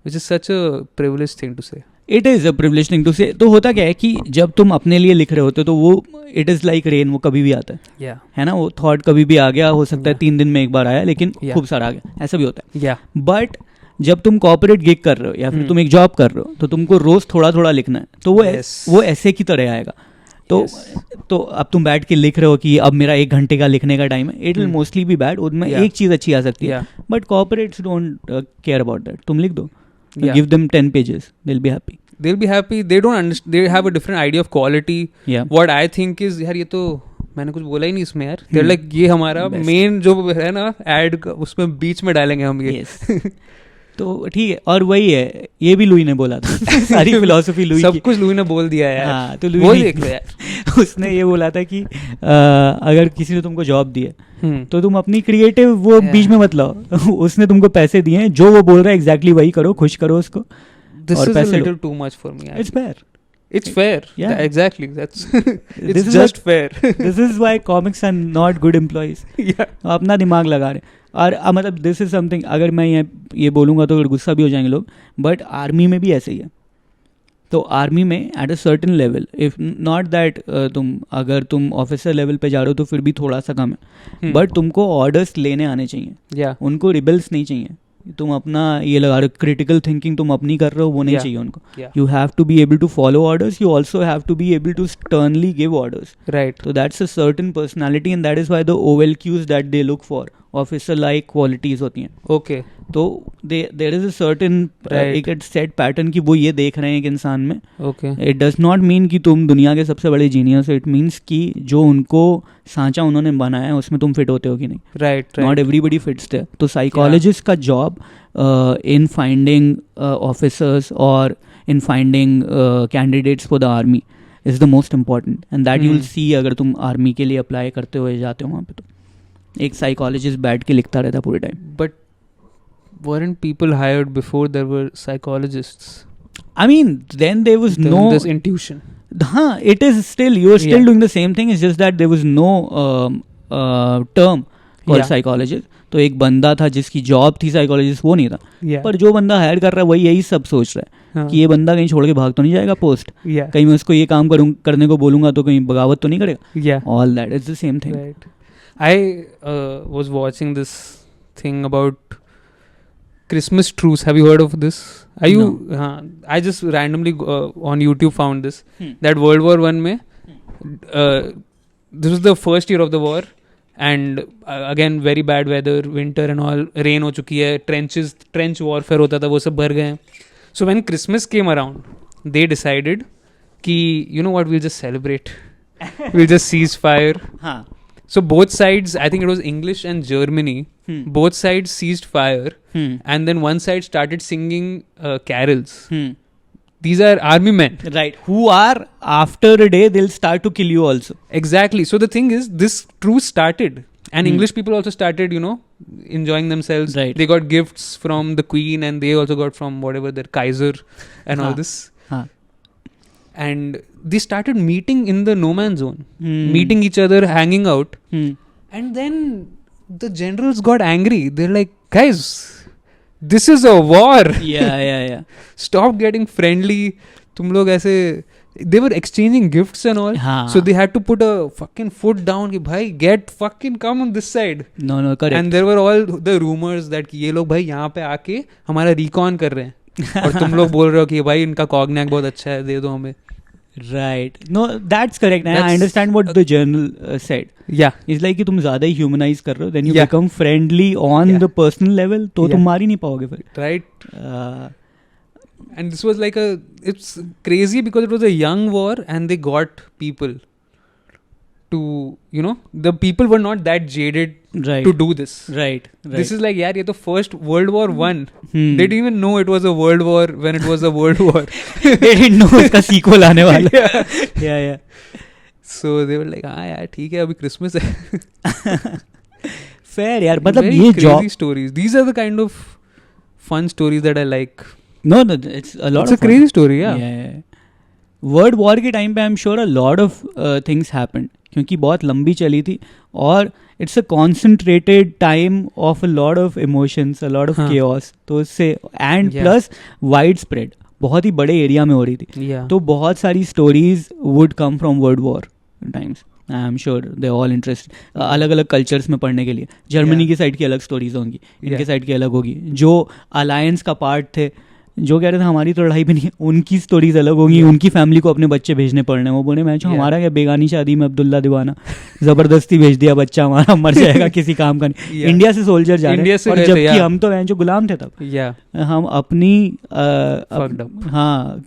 which is such a privileged thing to say. It is a privileged thing to say. तो होता क्या है कि जब तुम अपने लिए लिख रहे होते हो तो वो it is like rain, वो कभी भी आता है. Yeah. है ना, वो थॉट कभी भी आ गया, हो सकता है 3 दिन में एक बार आया, लेकिन खूब सारा आ गया, ऐसा भी होता है. Yeah. बट जब तुम कॉर्पोरेट गिग कर रहे हो या फिर तुम एक जॉब कर रहे हो तो तुमको रोज थोड़ा थोड़ा लिखना है, तो वो ऐसे की तरह आएगा. तो अब तुम बैठ के लिख रहे हो कि अब मेरा 1 घंटे का लिखने का टाइम है, it will mostly be bad. उसमें एक चीज़ अच्छी आ सकती है, but corporates don't care about that. तुम लिख दो, give them 10 pages, they'll be happy. They don't understand. They have a different idea of quality. Yeah. What I think is यार ये तो मैंने कुछ बोला ही नहीं इसमें यार. They're like ये हमारा मेन जो है ना एड का, उसमें बीच में डालेंगे हम ये. Yes. तो ठीक है, और वही है, ये भी लुई ने बोला था. सारी फिलॉसफी लुई सब कुछ लुई ने बोल दिया यार. हाँ, तो वो देख लो यार. उसने ये बोला था कि अगर किसी ने तुमको जॉब दी है तो तुम अपनी क्रिएटिव वो बीच में मत लाओ. उसने तुमको पैसे दिए हैं, जो वो बोल रहा है एग्जैक्टली वही करो, खुश करो उसको. This is a little too much for me. It's fair. It's fair. Yeah. Exactly. That's it's This is just fair. This is why comics are not good employees. Yeah. अपना दिमाग लगा रहे हैं. और मतलब दिस इज समथिंग, अगर मैं ये बोलूँगा तो गुस्सा भी हो जाएंगे लोग, बट आर्मी में भी ऐसे ही है. तो आर्मी में at a certain level, if not that अगर तुम ऑफिसर लेवल पे जा रहे हो तो फिर भी थोड़ा सा कम है, बट तुमको ऑर्डर्स लेने आने चाहिए. Yeah. उनको रिबल्स नहीं चाहिए. तुम अपना ये लगा रहे हो, क्रिटिकल थिंकिंग तुम अपनी कर रहे हो, वो नहीं चाहिए उनको. You have to be able to follow orders, you also have to be able to sternly give orders. Right. So that's a certain personality and that is why the OLQs that they look for, officer like qualities होती हैं. Okay. तो there is a certain एक set pattern की वो ये देख रहे हैं एक इंसान में. Okay. It does not mean कि तुम दुनिया के सबसे बड़े जीनियस हो. It means कि जो उनको सांचा उन्होंने बनाया है उसमें तुम फिट होते हो कि नहीं. Right. Not everybody fits there. तो साइकोलॉजिस्ट का job in finding officers or in finding candidates for the army is the most important, and that you will see अगर तुम आर्मी के लिए अप्लाई करते हुए जाते हो वहाँ पे, तो एक साइकोलॉजिस्ट बैठ के लिखता रहता पूरे time. But weren't people hired before there were psychologists? I mean, then there was no this intuition. हाँ, it is still, you are still doing the same thing. It's just that there was no term called psychologist. तो एक बंदा था जिसकी job थी psychologist, वो नहीं था. पर जो बंदा हायर कर रहा है वही यही सब सोच रहा है कि ये बंदा कहीं छोड़ के भाग तो नहीं जाएगा पोस्ट, कहीं मैं उसको ये काम करने को बोलूंगा तो कहीं बगावत तो नहीं करेगा. All that is the same thing. I was watching this thing about Christmas truce. Have you heard of this? No. I just randomly on YouTube found this. That World War I में this was the first year of the war. And again very bad weather, winter and all, rain हो चुकी है, trench warfare होता था, वो सब भर गए. So when Christmas came around, they decided कि you know what, we'll just celebrate. We'll just cease fire. So both sides, I think it was English and Germany, both sides ceased fire, and then one side started singing carols. These are army men, right, who are after a day they'll start to kill you also. Exactly. So the thing is, this truce started, and English people also started, you know, enjoying themselves. Right. They got gifts from the Queen, and they also got from whatever their Kaiser and all this. and they started meeting in the no man's zone, meeting each other, hanging out, and then the generals got angry. They're like, guys, this is a war. Yeah. Stop getting friendly. तुम लोग ऐसे, they were exchanging gifts and all. So they had to put a fucking foot down कि भाई get fucking come on this side. No, correct. And there were all the rumors that कि ये लोग भाई यहाँ पे आके हमारा recon कर रहे हैं और तुम लोग बोल रहे हो कि भाई इनका cognac बहुत अच्छा है, दे दो हमें. Right. No, that's correct. I understand what the journal said. Yeah. It's like कि तुम ज़्यादा ही humanize कर रहे हो, then you become friendly on the personal level, तो तुम मार ही नहीं पाओगे फिर. Right. And this was like it's crazy because it was a young war and they got people to, the people were not that jaded to do this. Right. This is like, yaar, ye to first World War I. They didn't even know it was a world war when it was a world war. They didn't know iska sequel aane wala. Yeah. So they were like, yaar, theek hai, abhi Christmas hai. Fair, yaar. Matlab very ye crazy job stories. These are the kind of fun stories that I like. No, it's a lot. It's a crazy story, yeah. World war के time पे I am sure a lot of things happened, क्योंकि बहुत लंबी चली थी और it's a concentrated time of a lot of emotions, a lot of chaos. तो उससे एंड प्लस वाइड स्प्रेड, बहुत ही बड़े एरिया में हो रही थी. तो बहुत सारी stories would come from world war times. I am sure they all interested. अलग अलग कल्चर्स में पढ़ने के लिए जर्मनी की साइड की अलग स्टोरीज होंगी, इनके साइड की अलग होगी. जो अलायंस का पार्ट थे, जो कह रहे थे हमारी तो लड़ाई भी नहीं है, उनकी स्टोरीज अलग होंगी. उनकी फैमिली को अपने बच्चे भेजने पड़ने, वो बोले मैं हमारा क्या बेगानी शादी में अब्दुल्ला दीवाना जबरदस्ती भेज दिया, बच्चा हमारा मर जाएगा किसी काम का नहीं. इंडिया से सोल्जर जा रहे हैं, और जबकि हम तो जो गुलाम थे तब, हम अपनी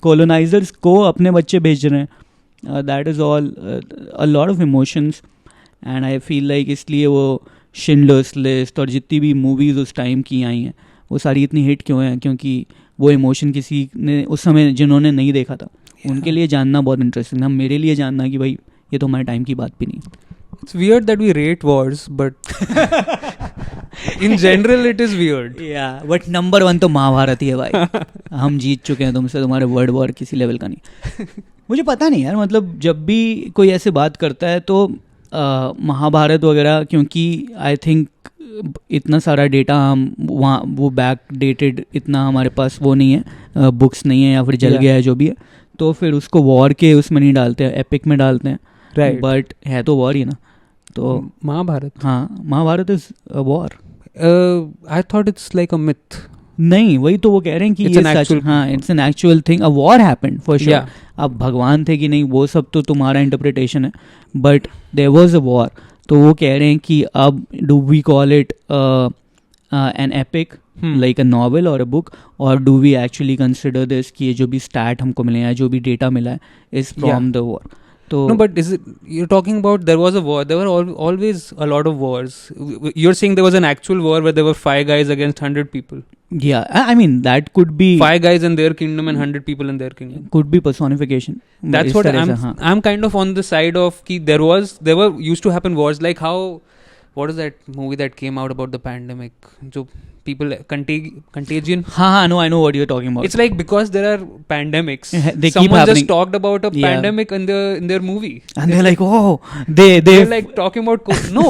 कॉलोनाइजर्स को अपने बच्चे भेज रहे हैं. That is all a lot of emotions. And I feel like इसलिए वो शिंडलर्स लिस्ट और जितनी भी मूवीज उस टाइम की आई हैं वो सारी इतनी हिट क्यों हैं, क्योंकि वो इमोशन किसी ने उस समय जिन्होंने नहीं देखा था उनके लिए जानना बहुत इंटरेस्टिंग था. मेरे लिए जानना कि भाई ये तो हमारे टाइम की बात भी नहीं. It's weird that we rate wars, but in general it is weird. Yeah, but number 1 तो महाभारत ही है भाई. हम जीत चुके हैं तुमसे, तुम्हारे वर्ल्ड वॉर किसी लेवल का नहीं. मुझे पता नहीं यार, मतलब जब भी कोई ऐसे बात करता है तो महाभारत वगैरह, क्योंकि आई थिंक इतना सारा डेटा हम वहाँ वो बैक डेटेड इतना हमारे पास वो नहीं है, बुक्स नहीं है या फिर जल गया है जो भी है, तो फिर उसको वॉर के उसमें नहीं डालते हैं, एपिक में डालते हैं. राइट. बट है तो वॉर ही ना. तो महाभारत, हाँ, Mahabharata is a war. I thought it's like a myth. नहीं, वही तो वो कह रहे हैं कि ये सच. हाँ, it's an actual thing. A war happened for sure. अब भगवान थे कि नहीं वो सब तो तुम्हारा इंटरप्रिटेशन है, but there was a war. तो वो कह रहे हैं कि अब do we call it an epic like a novel और अ बुक, और do we actually consider this कि ये जो भी स्टैट हमको मिले हैं, जो भी डेटा मिला है, is from the war. So, no, but is it, you're talking about there was a war, there were always a lot of wars. You're saying there was an actual war where there were 5 guys against 100 people. Yeah, I mean that could be 5 guys in their kingdom and 100 people in their kingdom. Could be personification. That's what I'm kind of on the side of ki there were used to happen wars, like how, what is that movie that came out about the pandemic, jo people Contagion. No, I know what you're talking about. It's like because there are pandemics, someone just talked about a pandemic in their movie, and they're like, oh, they're like talking about no.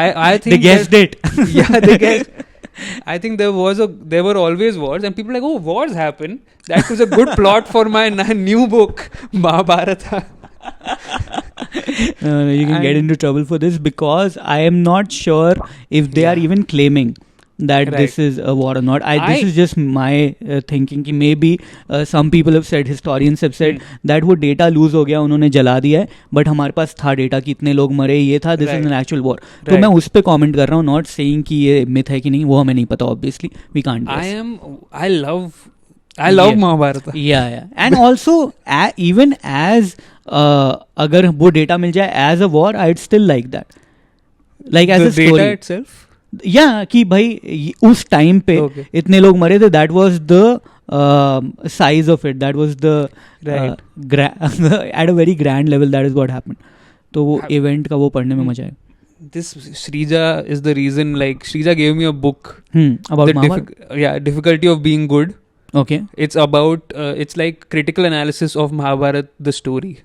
I think they guessed it. Yeah, they guessed. I think there were always wars, and people like, oh, wars happen. That was a good plot for my new book, Mahabharata. You can get into trouble for this, because I am not sure if they are even claiming that this is a war or not. This is just my thinking कि maybe some people have said, historians have said that वो data lose हो गया, उन्होंने जला दिया है, but हमारे पास था data कि इतने लोग मरे, ये था, this is an actual war. तो मैं उस पे comment कर रहा हूँ, not saying कि ये myth है कि नहीं, वो हमें नहीं पता, obviously we can't guess. I love Mahabharata. Yeah. And also even as अगर वो डेटा मिल जाए as a war, I'd still like that, like as a story. The data itself? Yeah, कि भाई उस टाइम पे इतने लोग मरे थे, that was the size of it, that was the at a very grand level, that is what happened. तो वो event का वो पढ़ने में मजा है. This Shrija is the reason, like Shrija gave me a book about difficulty of being good. Okay. It's about it's like critical analysis of Mahabharat, the story.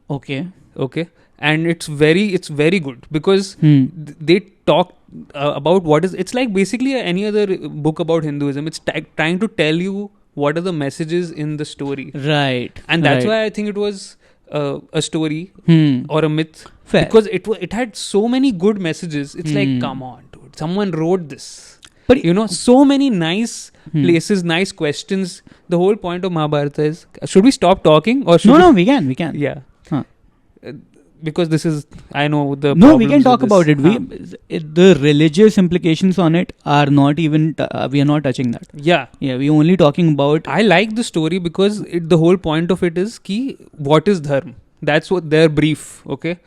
Okay. And it's very good because they talk about what is, it's like basically any other book about Hinduism. It's trying to tell you what are the messages in the story, Right. and that's why I think it was a story or a myth. Fair. Because it had so many good messages. It's like, come on dude, someone wrote this. But You know, so many nice places, nice questions. The whole point of Mahabharata is, should we stop talking or should no, we can. Yeah. Huh. Because this is, I know the No, we problems can talk with about this. it. The religious implications on it are not even, we are not touching that. Yeah. We're only talking about. I like the story because the whole point of it is ki, what is dharma? That's what their brief, okay?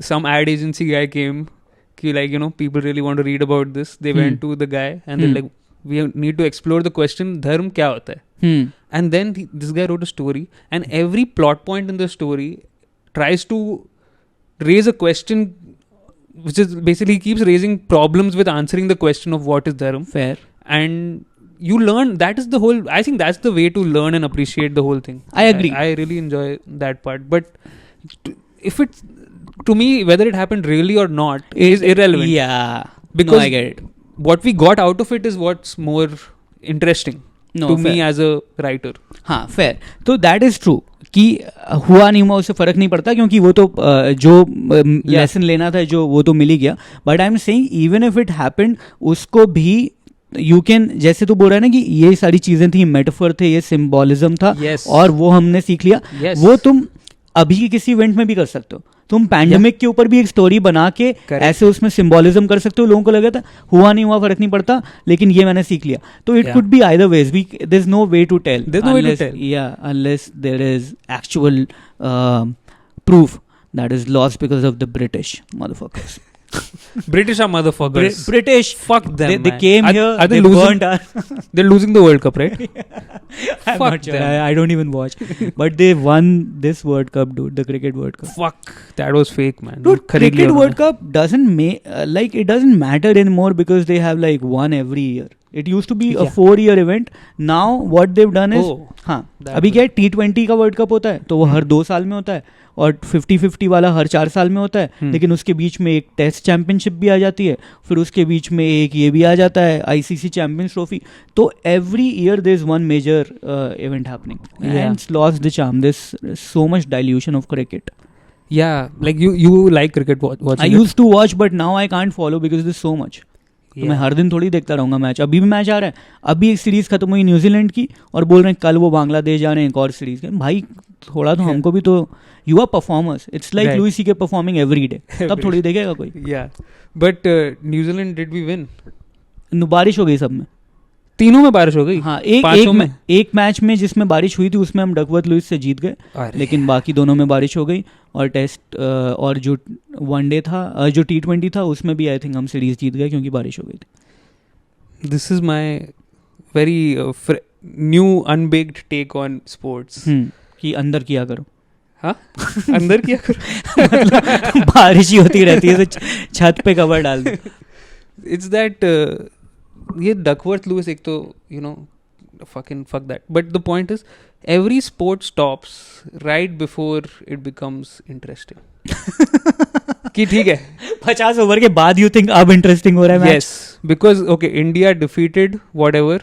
Some ad agency guy came, ki like, you know, people really want to read about this. They went to the guy and they're like, we need to explore the question, dharma kya hota hai? And then this guy wrote a story, and every plot point in the story tries to raise a question, which is basically keeps raising problems with answering the question of what is dharma. Fair. And you learn, that is the whole, I think that's the way to learn and appreciate the whole thing. I agree. I really enjoy that part. But if it's, to me, whether it happened really or not is irrelevant. Yeah. Because no, I get it. What we got out of it is what's more interesting to me as a writer. हाँ, fair. तो that is true कि हुआ नहीं हुआ उससे फ़र्क नहीं पड़ता, क्योंकि वो तो जो लेसन लेना था जो वो तो मिल ही गया. But I am saying even if it happened, उसको भी यू कैन, जैसे तो बोल रहा है ना कि ये सारी चीज़ें थी, मेटाफर थे, ये सिम्बॉलिज्म था, और वो हमने सीख लिया. वो तुम अभी के किसी इवेंट में भी कर सकते हो. तुम पैंडेमिक के ऊपर भी एक स्टोरी बना के ऐसे उसमें सिंबोलिज्म कर सकते हो. लोगों को लगा था हुआ नहीं हुआ फर्क नहीं पड़ता, लेकिन ये मैंने सीख लिया. तो it could be either ways. We there is no way to tell unless there is actual proof that is lost because of the British motherfuckers. British are motherfuckers. British, fuck them. They came here. Are they burnt losing? They're losing the World Cup, right? I'm not sure. I don't even watch. But they won this World Cup, dude. The cricket World Cup. Fuck, that was fake, man. Dude, cricket World Cup doesn't like it doesn't matter anymore because they have like one every year. It used to be a 4-year event. Now what they've done is, हाँ, अभी क्या है, T20 का world cup होता है तो वो हर 2 साल में होता है, और 50-50 वाला हर 4 साल में होता है. लेकिन उसके बीच में एक टेस्ट चैंपियनशिप भी आ जाती है, फिर उसके बीच में एक ये भी आ जाता है, ICC चैंपियंस ट्रॉफी. तो every year there is one major event happening, and it's lost the charm. There is so much dilution of cricket. Yeah, like you like cricket watching. I used to watch, but now I can't follow because there's so much. तो मैं हर दिन थोड़ी देखता रहूँगा match. अभी भी match आ रहा है. अभी एक सीरीज खत्म हुई न्यूजीलैंड की, और बोल रहे हैं कल वो बांग्लादेश जा रहे हैं एक और सीरीज के. भाई थोड़ा तो हमको भी तो, you are performers. It's like Louis CK performing every day. तब थोड़ी देखेगा कोई. But New Zealand did we win? बारिश हो गई सब में. तीनों में बारिश हो गई. हाँ, एक मैच में जिसमें बारिश हुई थी उसमें हम डकवर्थ लुईस से जीत गए, लेकिन बाकी दोनों में बारिश हो गई. और टेस्ट और जो वनडे था, जो T20 था, उसमें भी आई थिंक हम सीरीज जीत गए क्योंकि बारिश हो गई थी. This is my very new unbaked take on sports. कि अंदर किया करो. हाँ, अंदर किया करो. मतलब बारिश ही होती रहती है तो छत पे कवर डाल दो. इट्स दैट ये डकवर्थ लुईस एक तो, you know, fuck that. But the point is, every sport stops right before it becomes interesting. कि ठीक है, 50 ओवर के बाद you think अब interesting हो रहा है match. Yes, because okay, India defeated whatever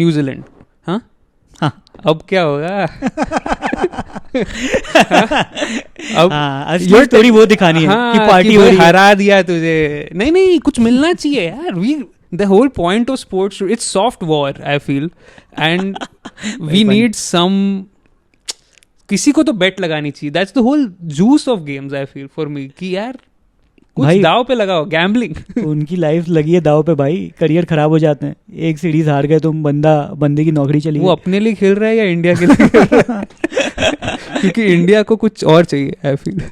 New Zealand. हाँ, अब क्या होगा? अब ये स्टोरी वो दिखानी है कि पार्टी हो रही है, हरा दिया तुझे. नहीं, कुछ मिलना चाहिए यार. The whole point of sports, it's soft war, I feel, and we need some. किसी को तो bet लगानी चाहिए. That's the whole juice of games, I feel, for me. कि यार कुछ दाव पे लगाओ, गैम्बलिंग. उनकी लाइफ लगी है दाव पे भाई. करियर खराब हो जाते हैं. एक सीरीज हार गए तुम, बंदे की नौकरी चली गई. वो अपने लिए खेल रहा है या इंडिया के लिए खेल रहा है? क्योंकि इंडिया को कुछ और चाहिए, आई फील.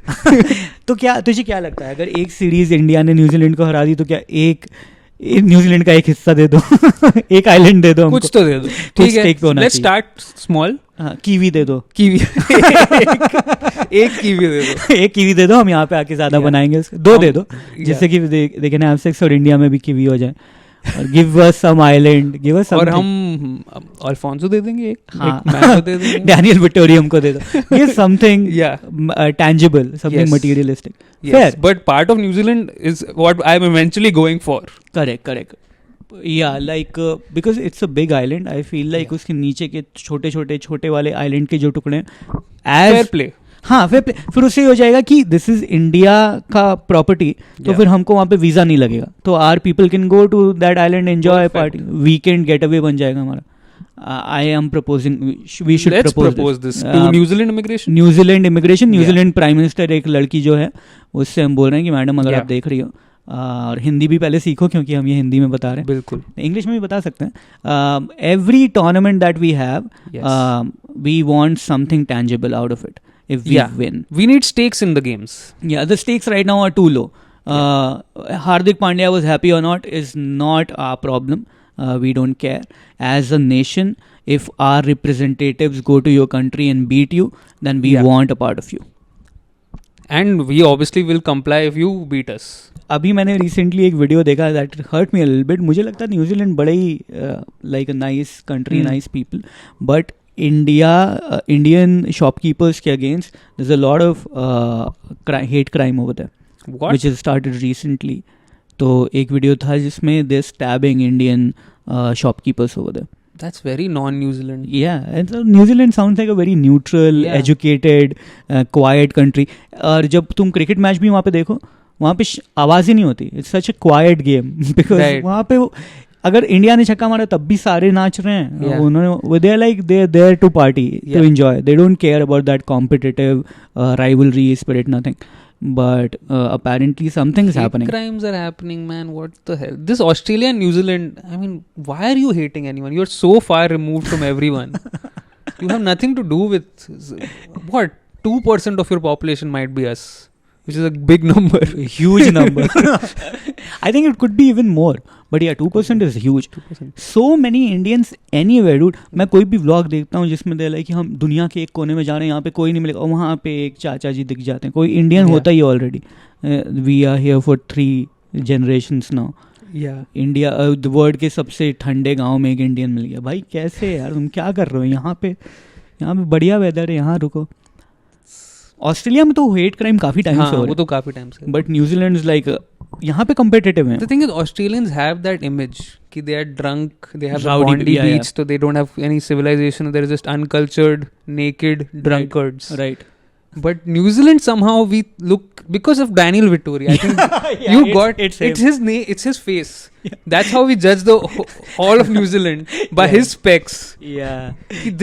तो क्या तुझे क्या लगता है, अगर एक सीरीज इंडिया ने न्यूजीलैंड को हरा दी तो क्या एक न्यूजीलैंड का एक हिस्सा दे दो, एक आइलैंड दे दो, कुछ तो दे दो. ठीक है, लेट्स स्टार्ट स्मॉल. कीवी दे दो. एक कीवी दे दो. एक कीवी दे दो, हम यहाँ पे आके ज्यादा बनाएंगे. 2 दे दो, जिससे कि दे कैन हैव सेक्स और इंडिया में भी कीवी हो जाए. गिव अस सम आइलैंड, गिव अस और हम अल्फोंसो दे देंगे एक मैप दे देंगे, डैनियल विक्टोरियम को दे दो, give something yeah tangible, something materialistic. yes Fair. but part of New Zealand is what I'm eventually going for. Correct. Yeah, like because it's a big island, I feel like उसके नीचे के छोटे वाले island के जो टुकड़े हैं, fair play. हाँ fair play, फिर उससे हो जाएगा कि दिस इज इंडिया का प्रॉपर्टी, तो फिर हमको वहाँ पे वीजा नहीं लगेगा, तो our people can go to that island, enjoy party, weekend getaway बन जाएगा हमारा. I am proposing we should propose this to New Zealand immigration. New Zealand Prime Minister एक लड़की जो है, उससे हम बोल रहे हैं कि मैडम अगर आप देख रही हो, और हिंदी भी पहले सीखो क्योंकि हम ये हिंदी में बता रहे हैं, बिल्कुल इंग्लिश में भी बता सकते हैं. Every tournament that we have, we want something tangible out of it if we win. We need stakes in the games. Yeah, the stakes right now are too low. Hardik Pandya was happy or not is not our problem. We don't care. As a nation, if our representatives go to your country and beat you, then we want a part of you. And we obviously will comply if you beat us. अभी मैंने recently एक video देखा that hurt me a little bit. मुझे लगता है New Zealand बड़ा ही like a nice country, nice people, but Indian shopkeepers के against there's a lot of hate crime over there. What? Which has started recently. तो एक video था जिसमें they're stabbing Indian shopkeepers over there. That's very non-New Zealand. Yeah, and so New Zealand sounds like a very neutral, educated, quiet country. और जब तुम cricket match भी वहाँ पे देखो, वहाँ पे आवाज़ ही नहीं होती. It's such a quiet game because वहाँ पे अगर इंडिया ने छक्का मारा तब भी सारे नाच रहे हैं. उन्होंने they are like they're there to party, to enjoy. They don't care about that competitive rivalry spirit, nothing. But apparently something's happening. Crimes are happening, man. What the hell? This Australia and New Zealand, I mean, why are you hating anyone? You're so far removed from everyone. You have nothing to do with what? 2% of your population might be us, which is a big number. A huge number. I think it could be even more. But yeah, 2% is huge. 2%. So many Indians anywhere, dude. मैं कोई भी vlog देखता हूँ जिसमें दे कि हम दुनिया के एक कोने में जा रहे हैं, यहाँ पे कोई नहीं मिलेगा, और वहाँ पे एक चाचा जी दिख जाते हैं. कोई इंडियन होता ही already. We are here for 3 generations now. Yeah. India the world के सबसे ठंडे गांव में एक इंडियन मिल गया. भाई कैसे यार, तुम क्या कर रहे हो यहाँ पे बढ़िया वेदर है, यहाँ रुको. ऑस्ट्रेलिया में तो हेट क्राइम काफी टाइम से हो रहा है, वो तो काफी टाइम से. बट न्यूजीलैंड इज लाइक यहाँ पे competitive है. The thing is, Australians have that image कि they are drunk, they have a Bondi Beach, so they don't have any civilization. They're just uncultured, naked drunkards. Right. But New Zealand somehow we look, because of Daniel Vittori, I think it's his name, it's his face. Yeah. That's how we judge the all of New Zealand by his specs. Yeah.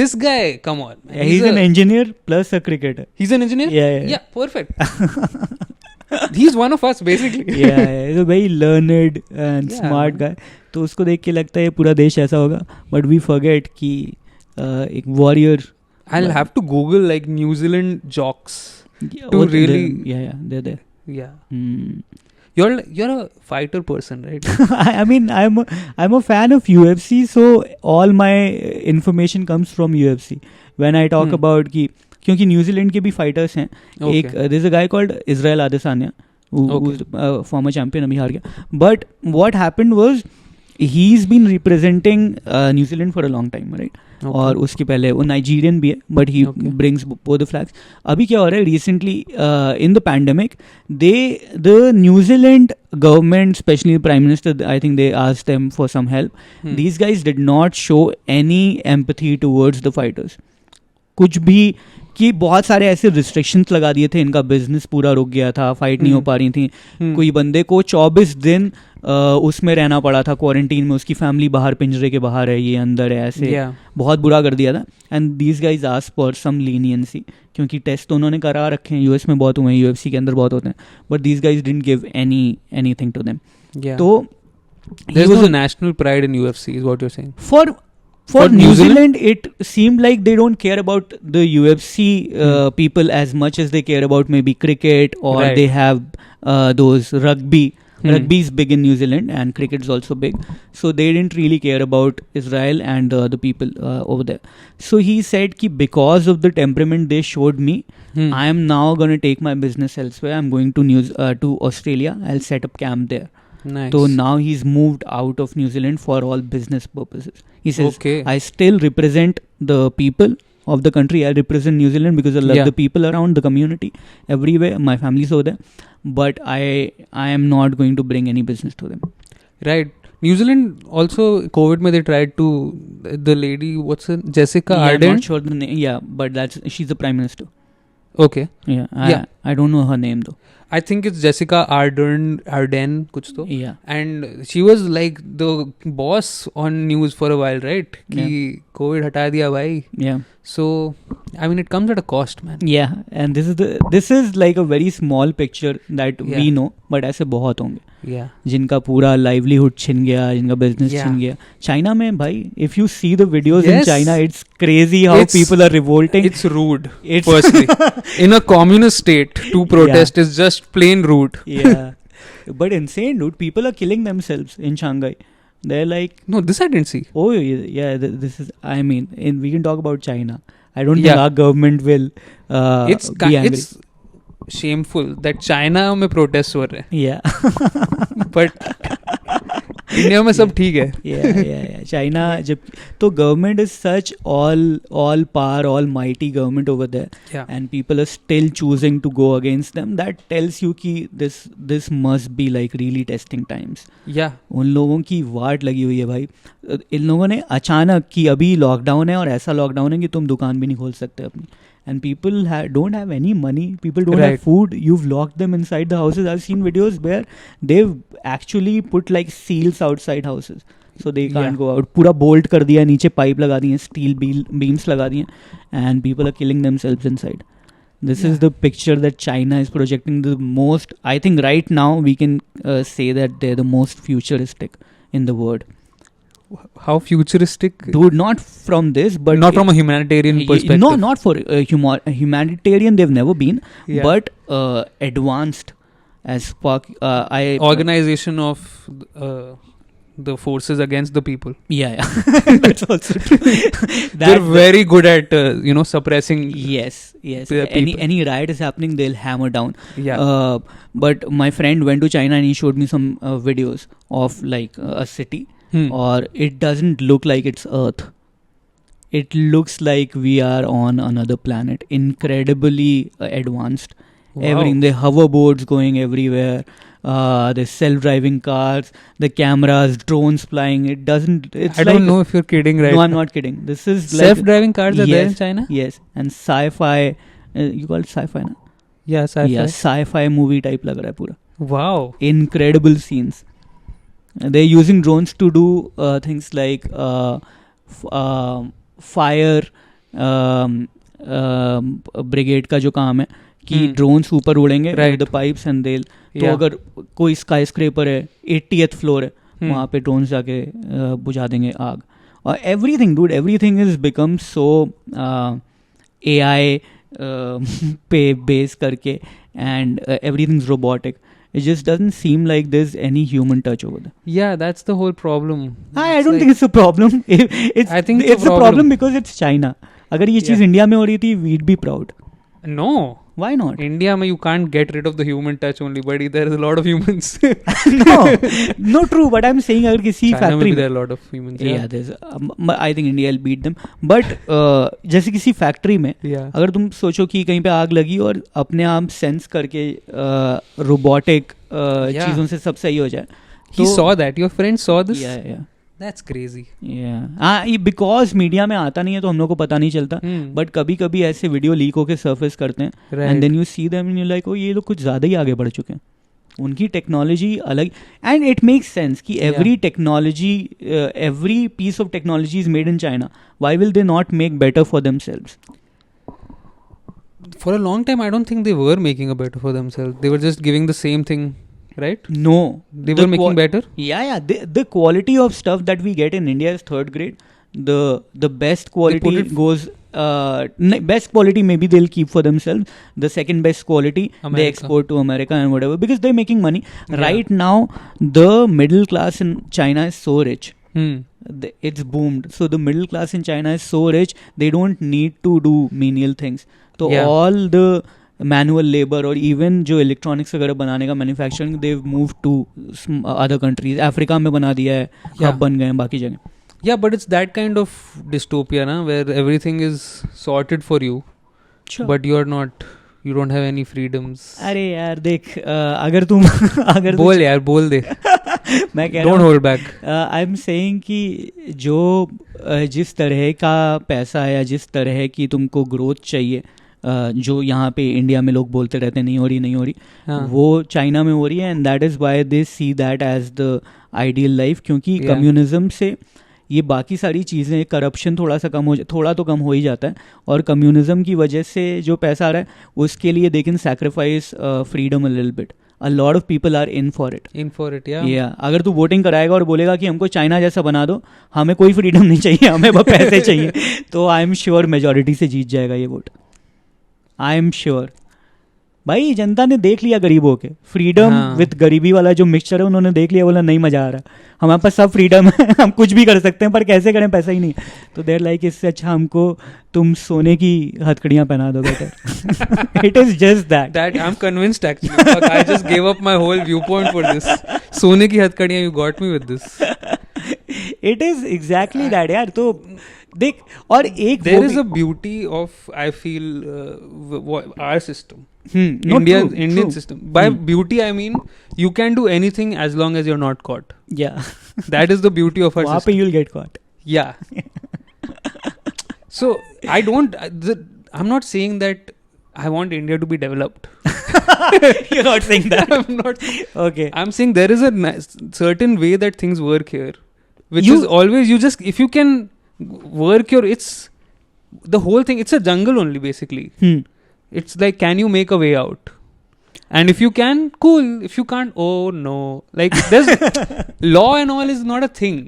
This guy, come on. Yeah, he's an engineer plus a cricketer. He's an engineer? Yeah, perfect. He's one of us basically. Yeah, he's a very learned and smart guy. तो उसको देख के लगता है पूरा देश ऐसा होगा, but we forget कि एक warrior. I'll have to Google like New Zealand jocks to really. They're there. Yeah. You're a fighter person, right? I mean, I'm a fan of UFC, so all my information comes from UFC. When I talk about कि क्योंकि New Zealand के भी fighters हैं. एक there is a guy called Israel Adesanya who's former champion, अभी हार गया. But what happened was he's been representing New Zealand for a long time, right? और उसके पहले वो नाइजीरियन भी है, but he brings both the flags. अभी क्या हो रहा है recently in the pandemic, the New Zealand government, especially the Prime Minister, I think they asked them for some help. These guys did not show any empathy towards the fighters. कुछ भी, कि बहुत सारे ऐसे रिस्ट्रिक्शंस लगा दिए थे, इनका बिजनेस पूरा रुक गया था, फाइट नहीं हो पा रही थी. कोई बंदे को 24 दिन उसमें रहना पड़ा था क्वारंटीन में, उसकी फैमिली बाहर पिंजरे के बाहर है, ये अंदर है, ऐसे बहुत बुरा कर दिया था. And these guys asked for some leniency, क्योंकि टेस्ट तो उन्होंने करा रखे हैं, यूएस में बहुत हुए हैं, यूएफसी के अंदर बहुत होते हैं, but these guys didn't give anything to them. तो there was a national pride in UFC is what you're saying. For New Zealand, it seemed like they don't care about the UFC people as much as they care about maybe cricket, or they have those rugby. Rugby is big in New Zealand and cricket is also big. So they didn't really care about Israel and the people over there. So he said ki because of the temperament they showed me, I am now going to take my business elsewhere. I'm going to Australia. I'll set up camp there. Nice. So now he's moved out of New Zealand for all business purposes. He says, Okay. I still represent the people of the country. I represent New Zealand because I love the people around, the community, everywhere. My family's over there. But I am not going to bring any business to them. Right. New Zealand also, COVID mein they tried to, the lady, what's her, Jessica Ardern? I'm not sure the name. Yeah, but she's the Prime Minister. Okay. Yeah. I don't know her name though. I think it's Jessica Ardern, kuch to. Yeah. And she was like the boss on news for a while, right? Ki COVID hata diya bhai. Yeah. So, I mean, it comes at a cost, man. Yeah, and this is like a very small picture that we know, but ऐसे बहुत होंगे. Yeah. जिनका पूरा livelihood छिन गया, जिनका business छिन गया. China में भाई, if you see the videos in China, it's crazy how people are revolting. It's rude. Firstly, in a communist state, to protest is just plain rude. Yeah, but insane, dude. People are killing themselves in Shanghai. They're like, no, this I didn't see. Oh yeah, this is. I mean, we can talk about China. I don't think our government will be angry. It's shameful that China में protests हो रहे हैं. Yeah. But India में सब ठीक है. Yeah. China जब तो government is such all power, almighty government over there, and people are still choosing to go against them. That tells you कि this must be like really testing times. Yeah. उन लोगों की वाट लगी हुई है भाई. इन लोगों ने अचानक कि अभी लॉकडाउन है और ऐसा लॉकडाउन है कि तुम दुकान भी नहीं खोल सकते अपनी. And people don't have any money. People don't have food. You've locked them inside the houses. I've seen videos where they've actually put like seals outside houses, so they can't go out. पूरा bolt कर दिया, नीचे pipe लगा दिए, steel beams लगा दिए, and people are killing themselves inside. This is the picture that China is projecting the most. I think right now we can say that they're the most futuristic in the world. How futuristic? Dude, not from this, but not from a humanitarian perspective. No, not for humanitarian. They've never been, but advanced as fuck. Organization of the forces against the people. Yeah. That's also true. They're very good at suppressing. Yes. Any riot is happening, they'll hammer down. Yeah. But my friend went to China and he showed me some videos of like a city. Or it doesn't look like it's Earth. It looks like we are on another planet. Incredibly advanced. Wow. Everything. The hoverboards going everywhere. The self-driving cars. The cameras, drones flying. It doesn't. I don't know if you're kidding, right? No, I'm not kidding. This is self-driving cars are there in China. Yes, and sci-fi. You call it sci-fi, na? Yeah, sci-fi. Yeah, sci-fi movie type lag raha hai pura. Wow. Incredible scenes. They're using drones to do things like fire brigade का जो काम है कि drones ऊपर उड़ेंगे with the pipes and they'll तो अगर कोई skyscraper है 80th floor है वहाँ पे drones जाके बुझा देंगे आग. Everything has become so AI पे base करके and everything's robotic. It just doesn't seem like there's any human touch over there. Yeah, that's the whole problem. I don't think it's a problem. I think it's a problem because it's China. अगर ये चीज़ India में हो रही थी, we'd be proud. No. Why not? India mein you can't get rid of the human touch only, buddy. There is a lot of humans. No, true. But I'm saying अगर किसी China factory में there are a lot of humans. Yeah, there's. I think India will beat them. But जैसे किसी factory में अगर तुम सोचो कि कहीं पे आग लगी और अपने आप sense करके robotic चीज़ों से सब सही हो जाए. He saw that. Your friend saw this. Yeah. That's crazy. Yeah. Because media में आता नहीं है तो हम लोग को पता नहीं चलता. बट कभी कभी ऐसे वीडियो लीक होके सरफेस करते हैं and then you see them and you like oh ये लोग कुछ ज़्यादा ही आगे बढ़ चुके हैं. उनकी टेक्नोलॉजी अलग एंड इट मेक्स सेंस कि every technology every piece of technology is made in China. Why will they not make better for themselves? For a long time I don't think they were making a better for themselves. They were just giving the same thing, right? No, they were making better. Yeah. The quality of stuff that we get in India is third grade. The best quality goes best quality maybe they'll keep for themselves. The second best quality they export to America and whatever because they're making money. Right now the middle class in China is so rich. It's boomed. So the middle class in China is so rich they don't need to do menial things. So all the manual labour और even जो electronics वगैरह बनाने का manufacturing they move to other countries. Africa में बना दिया है, hub बन गए हैं बाकी जगह. Yeah, but it's that kind of dystopia, na, where everything is sorted for you, Sure. but you don't have any freedoms. अरे यार देख, अगर तुम बोल यार, बोल दे. मैं कह Don't hold back. I am saying कि जो जिस तरह का पैसा है या जिस तरह की तुमको ग्रोथ चाहिए, जो यहाँ पे इंडिया में लोग बोलते रहते हैं नहीं हो रही, वो चाइना में हो रही है. And that is why they see that as the ideal life. क्योंकि कम्युनिज्म से ये बाकी सारी चीज़ें, करप्शन थोड़ा तो कम हो ही जाता है. और कम्युनिज्म की वजह से जो पैसा आ रहा है उसके लिए they can sacrifice freedom a little bit. A lot of people are in for it. Yeah. अगर तू वोटिंग कराएगा और बोलेगा कि हमको चाइना जैसा बना दो, हमें कोई फ्रीडम नहीं चाहिए, हमें बस पैसे चाहिए, तो आई एम श्योर मेजॉरिटी से जीत जाएगा ये वोट. I am sure. भाई जनता ने देख लिया गरीबों के फ्रीडम विद गरीबी वाला जो मिक्सचर है, उन्होंने देख लिया, बोला नहीं मजा आ रहा, हमारे पास सब फ्रीडम है, हम कुछ भी कर सकते हैं, पर कैसे करें, पैसा ही नहीं. तो देर लाइक इससे अच्छा हमको तुम सोने की हथकड़ियाँ पहना दो better. It is just that I am convinced actually. I just give up my whole view point for this. सोने की हथकड़ियाँ, you got me with this. It is exactly that यार. तो देख, और एक there is a beauty of, I feel, our system. Indian system. By beauty I mean you can do anything as long as you're not caught. Yeah. That is the beauty of our वहाँ पे system. you'll get caught. Yeah. So I'm not saying that I want India to be developed. You're not saying that. I'm not. Okay. I'm saying there is a certain way that things work here, which is always, you just, if you can work it's the whole thing. It's a jungle only basically. It's like, can you make a way out? And if you can, cool. If you can't, oh no. Like, there's law and all is not a thing.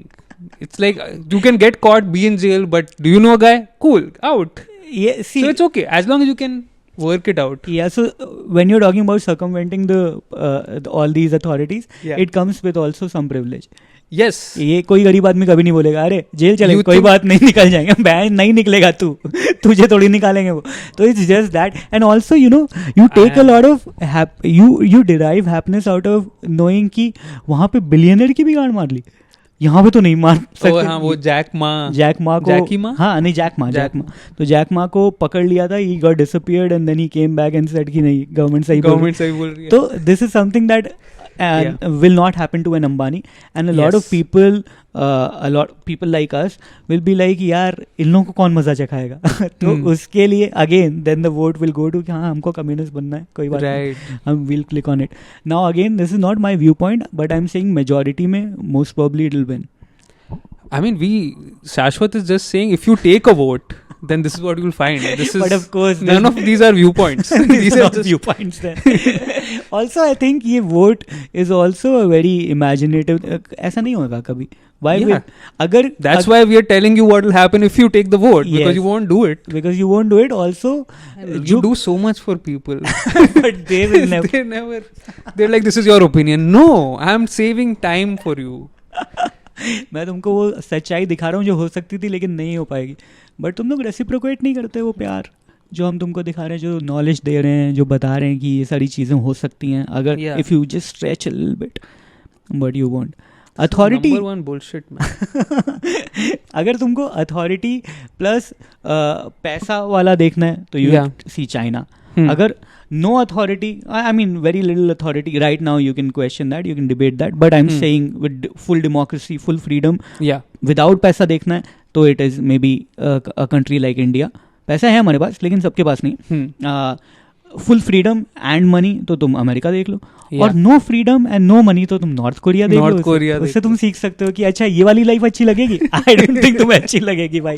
It's like, you can get caught, be in jail, but do you know a guy? Cool, out. Yeah, see, so it's okay as long as you can work it out. Yeah, so when you're talking about circumventing all these authorities, it comes with also some privilege. Yes. ये कोई गरीब आदमी कभी नहीं बोलेगा अरे jail चले, कोई बात नहीं, निकल जाएंगे, बैन नहीं निकलेगा तुझे थोड़ी निकालेंगे वो. तो it's just that. And also you know you take a lot of you derive happiness out of knowing कि वहाँ पे बिलियनर की भी गांड मार ली, यहाँ पे तो नहीं मार सकते. हाँ, वो जैक मा को, हाँ नहीं जैक मा तो जैक मा को पकड़ लिया था. He got disappeared and then he came back and said कि नहीं, गवर्नमेंट सही बोल रही है. तो this is something that will not happen to an Ambani, and a lot of people like us will be like यार इन लोगों को कौन मजा चखाएगा. तो उसके लिए again then the vote will go to कि हाँ हमको कम्युनिस्ट बनना है, कोई बात नहीं, हम will click on it. Now again this is not my viewpoint, but I'm saying majority में most probably it will win. I mean, Shashwat is just saying if you take a vote, then this is what you will find. But of course, none of these are viewpoints. These are not viewpoints then. Also, I think ये vote is also a very imaginative. ऐसा नहीं होगा कभी. Why? Yeah. That's why we are telling you what will happen if you take the vote. Yes. Because you won't do it. Because you won't do it. Also, you do so much for people. But they will never. They're like, this is your opinion. No, I'm saving time for you. मैं तुमको वो सच्चाई दिखा रहा हूँ जो हो सकती थी लेकिन नहीं हो पाएगी. बट तुम लोग रेसिप्रोकेट नहीं करते वो प्यार जो हम तुमको दिखा रहे हैं, जो नॉलेज दे रहे हैं, जो बता रहे हैं कि ये सारी चीज़ें हो सकती हैं अगर if you just stretch a little bit, but you won't. Authority number one bullshit man. अगर तुमको अथॉरिटी प्लस पैसा वाला देखना है तो यू सी चाइना. अगर no authority, I mean very little authority right now, you can question that, you can debate that, but I'm saying with full democracy, full freedom, without पैसा देखना है तो it is maybe a country like India. पैसा है हमारे पास लेकिन सबके पास नहीं. फुल फ्रीडम एंड मनी तो तुम अमेरिका देख लो, और no freedom and no money तो तुम नॉर्थ कोरिया देख लो. उससे तुम सीख सकते हो कि अच्छा ये वाली लाइफ अच्छी लगेगी. आई डोंट थिंक तुम्हें अच्छी लगेगी भाई.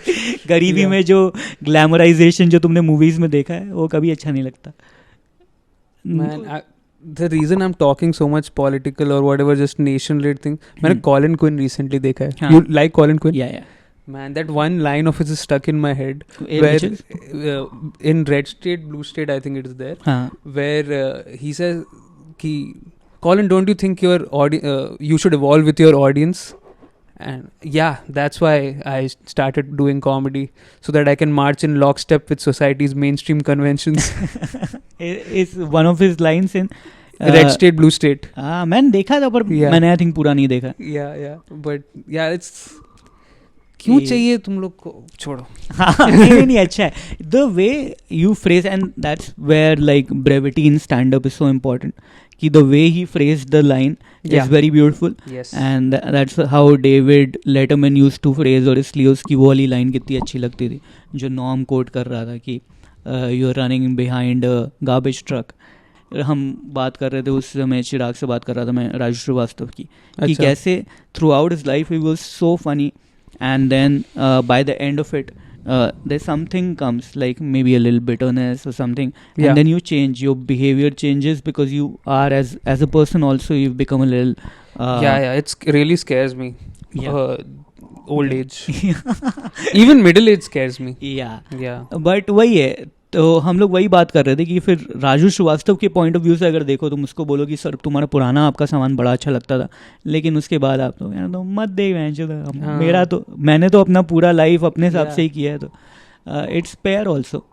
गरीबी में जो ग्लैमराइजेशन जो तुमने मूवीज में देखा है वो कभी अच्छा नहीं लगता. Man, the reason I'm talking so much political or whatever, just nation-related thing. मैंने Colin Quinn recently देखा है. You like Colin Quinn? Yeah. Man, that one line of his is stuck in my head. Where in Red State, Blue State, I think it is there. Where he says, "Ki Colin, don't you think you should evolve with your audience?" And yeah, that's why I started doing comedy, so that I can march in lockstep with society's mainstream conventions. It's one of his lines in Red state, blue state. हाँ मैंने देखा था पर Yeah. मैंने I think पूरा नहीं देखा. Yeah, but yeah, it's क्यों चाहिए तुम लोग को, छोड़ो. हाँ नहीं अच्छा है. The way you phrase, and that's where like brevity in stand-up is so important. कि the way he phrased the line Yeah. is very beautiful. Yes. And that's how David Letterman used to phrase, और इसलिए उसकी वो वाली line कितनी अच्छी लगती थी जो नॉर्म कोट कर रहा था कि you are running behind garbage truck. हम बात कर रहे थे उस समय, चिराग से बात कर रहा था मैं, राजू श्रीवास्तव की, कि कैसे through out his life he was so funny, and then by the end of it there's something comes like maybe a little bitterness or something, Yeah. and then you change, your behavior changes because you are as a person also you've become a little Yeah, it's really scares me. Yeah. Old age. Even middle age scares me. yeah. Yeah. But वही है, तो हम लोग वही बात कर रहे थे कि फिर राजू श्रीवास्तव के पॉइंट ऑफ व्यू से अगर देखो, तुम उसको बोलो कि सर तुम्हारा पुराना आपका सामान बड़ा अच्छा लगता था, लेकिन उसके बाद आप तो यार तो मत देख हाँ. मेरा तो मैंने तो अपना पूरा लाइफ अपने हिसाब Yeah. से ही किया है, तो it's fair also.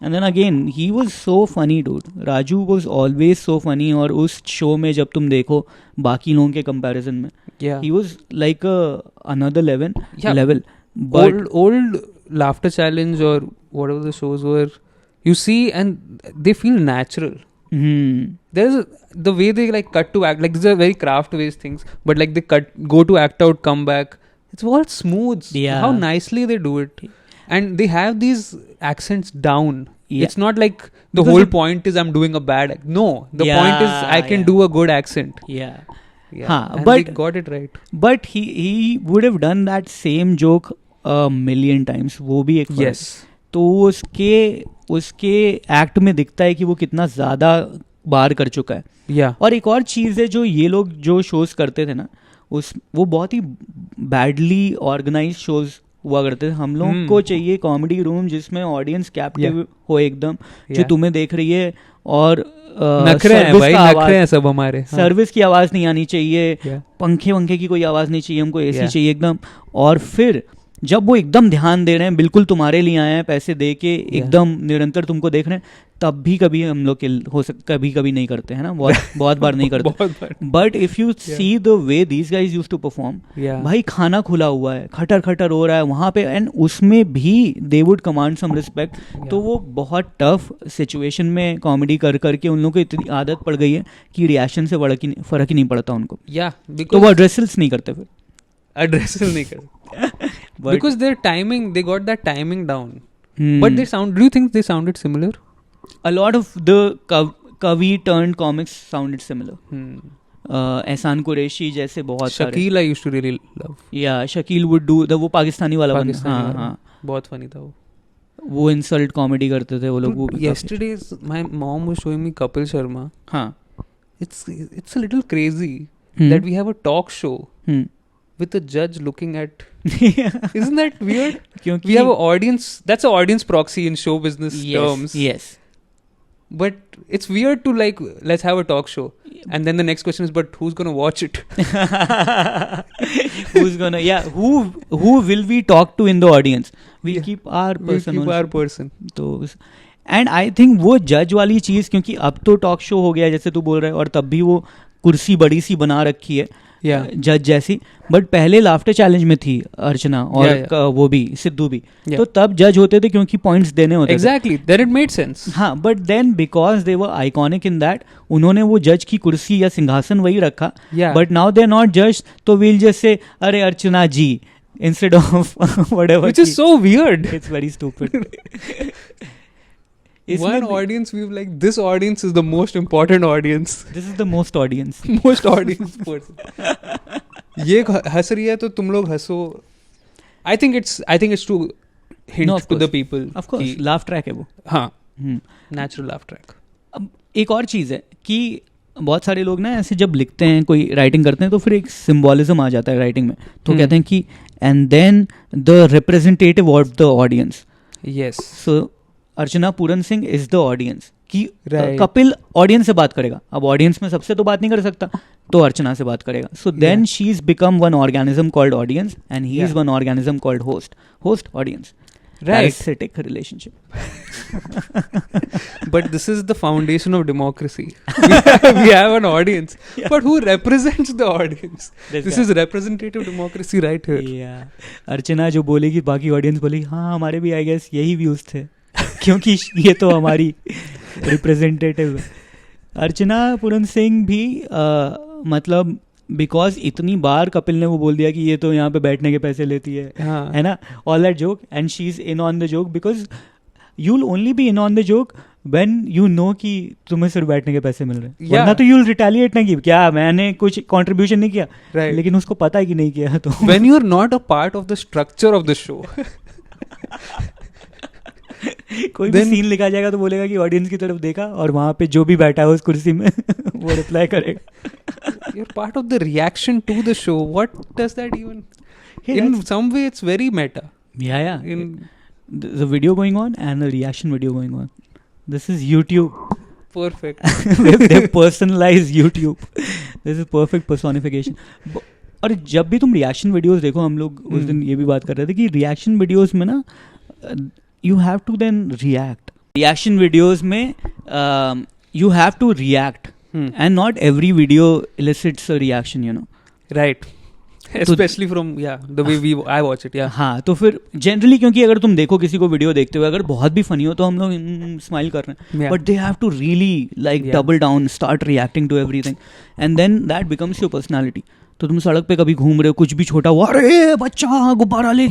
And then again he was so funny dude. Raju was always so funny, और उस शो में जब तुम देखो बाकी लोगों के कंपैरिजन में, Yeah. He was like another Yeah. Level. But Old laughter challenge or whatever the shows were, you see, and they feel natural. There's the way they like cut to act, like these are very craft based things, but like they go to act out, come back, it's all smooth. Yeah. How nicely they do it, and they have these accents down. Yeah. It's not like the Because whole it- point is I'm doing a bad no, the Yeah, point is I can yeah. do a good accent. yeah. Yeah, हाँ, and but- they got it right. But he would have done that same joke a million times. वो भी एक Yes. तो उसके act में दिखता है कि वो कितना ज़्यादा बार कर चुका है. Yeah. और एक और चीज़ है जो ये लोग जो शोज़ करते थे ना, वो बहुत ही बैडली ऑर्गेनाइज शोज़ हुआ करते थे. हम लोग को चाहिए कॉमेडी रूम जिसमें ऑडियंस कैप्टिव हो एकदम, जो तुम्हें देख रही है, और नखरे हैं भाई, नखरे हैं सब हमारे. हाँ. सर्विस की आवाज़ नहीं आनी चाहिए, Yeah. पंखे की कोई आवाज़ नहीं चाहिए, हमको एसी Yeah. चाहिए एकदम. और फिर जब वो एकदम ध्यान दे रहे हैं, बिल्कुल तुम्हारे लिए आए हैं, पैसे दे के एकदम निरंतर तुमको देख रहे हैं, तब भी कभी हम लोग कभी नहीं करते हैं ना, बहुत बार नहीं करते. बहुत बार. But if you see the way these guys use to perform, Yeah. भाई खाना खुला हुआ है, खटर हो रहा है वहाँ पे, एंड उसमें भी they would command some respect. तो वो बहुत टफ सिचुएशन में कॉमेडी करके उन लोगों को इतनी आदत पड़ गई है कि रिएक्शन से फ़र्क ही नहीं पड़ता उनको. Yeah, तो because वो एड्रेसल्स नहीं करते फिर. address नहीं कर. But- Because their timing, they got that timing down. Hmm. But do you think they sounded similar? A lot of the Kavi turned comics sounded similar. एहसान कुरैशी जैसे बहुत सारे. Shakeel I used to really love. या Shakeel would do वो पाकिस्तानी वाला बंदा. Pakistani हाँ वाला. हाँ, बहुत funny था वो. वो इंसल्ट कॉमेडी करते थे वो लोग. वो Dude, भी काफी- yesterday my mom was showing me Kapil Sharma. हाँ. It's a little crazy Hmm. that we have a talk show Hmm. with a judge looking at. Isn't that weird? क्योंकि We have an audience. That's an audience proxy in show business terms. Yes. But it's weird to like, let's have a talk show. And then the next question is, but who's going to watch it? Who's gonna? Yeah. Who will we talk to in the audience? We'll keep our We'll person. keep also. our person. तो and I think वो जज वाली चीज़, क्योंकि अब तो talk show हो गया जैसे तू बोल रहा है, और तब भी वो कुर्सी बड़ी सी बना रखी है Yeah. जज जैसी. बट पहले लाफ्टर चैलेंज में थी अर्चना और Yeah, वो भी सिद्धू भी. Yeah. तो तब जज होते थे क्योंकि पॉइंट्स देने होते Exactly. Then it made sense. थे. हाँ, but then because they were iconic in that, उन्होंने वो जज की कुर्सी या सिंहासन वही रखा. Yeah. But now they are not जज, तो वील जस्ट से अरे Archana ji instead of whatever. Which is so weird. It's very stupid. One audience, we've like, this audience is the most important audience. This is the most audience. Most audience person. ये हंस रही है तो तुम लोग हंसो. I think it's to hint No, of to the course. people. Of course कि- laugh track है वो. हाँ. हम्म. Natural laugh track. अब एक और चीज़ है कि बहुत सारे लोग ना ऐसे जब लिखते हैं, कोई राइटिंग करते हैं, तो फिर एक सिम्बॉलिज्म आ जाता है राइटिंग में. तो कहते हैं कि and then the representative of the audience. Yes. So Archana Puran Singh is the audience. कि कपिल ऑडियंस से बात करेगा, अब ऑडियंस में सबसे तो बात नहीं कर सकता, तो अर्चना से बात करेगा. So then she is become one organism called audience and he is one organism called host audience. Right. Parasitic relationship. But this is the foundation of democracy. We have an audience. Yeah. But who represents the audience? This is representative democracy right here. Yeah. अर्चना जो बोलेगी बाकी audience बोलेगी हाँ हमारे भी I guess यही views थे क्योंकि ये तो हमारी रिप्रेजेंटेटिव है. अर्चना पूरन सिंह भी मतलब बिकॉज इतनी बार कपिल ने वो बोल दिया कि ये तो यहाँ पे बैठने के पैसे लेती है ना, all that joke, and she is in on the joke because you will only be in on the joke when you know कि तुम्हें सिर्फ बैठने के पैसे मिल रहे हैं. वरना तो यू विल रिटेलिएट ना कि क्या मैंने कुछ कंट्रीब्यूशन नहीं किया, लेकिन उसको पता है कि नहीं किया. तो when you are not a part of the structure of the show, कोई भी सीन लिखा जाएगा तो बोलेगा कि ऑडियंस की तरफ देखा और वहाँ पे जो भी बैठा है उस कुर्सी में वो रिप्लाई करेगा. You're part of the reaction to the show. What does that even? In some way, it's very meta. Yeah. There's a video going on and a reaction video going on. This is YouTube. Perfect. They've personalized YouTube. This is perfect personification. और जब भी तुम reaction videos देखो, हम लोग उस दिन ये भी बात कर रहे थे कि रिएक्शन वीडियोस में ना you have to then react. Reaction videos में you have to react. And not every video elicits a reaction, you know. Right. Especially from the way I watch it. हाँ, तो फिर generally क्योंकि अगर तुम देखो किसी को वीडियो देखते हुए अगर बहुत भी फनी हो तो हम लोग स्माइल कर रहे हैं, but they have to really like double down, start reacting to everything, and then that becomes your personality. तो तुम सड़क पे कभी घूम रहे हो, कुछ भी छोटा हुआ, अरे बच्चा गुब्बारा ले,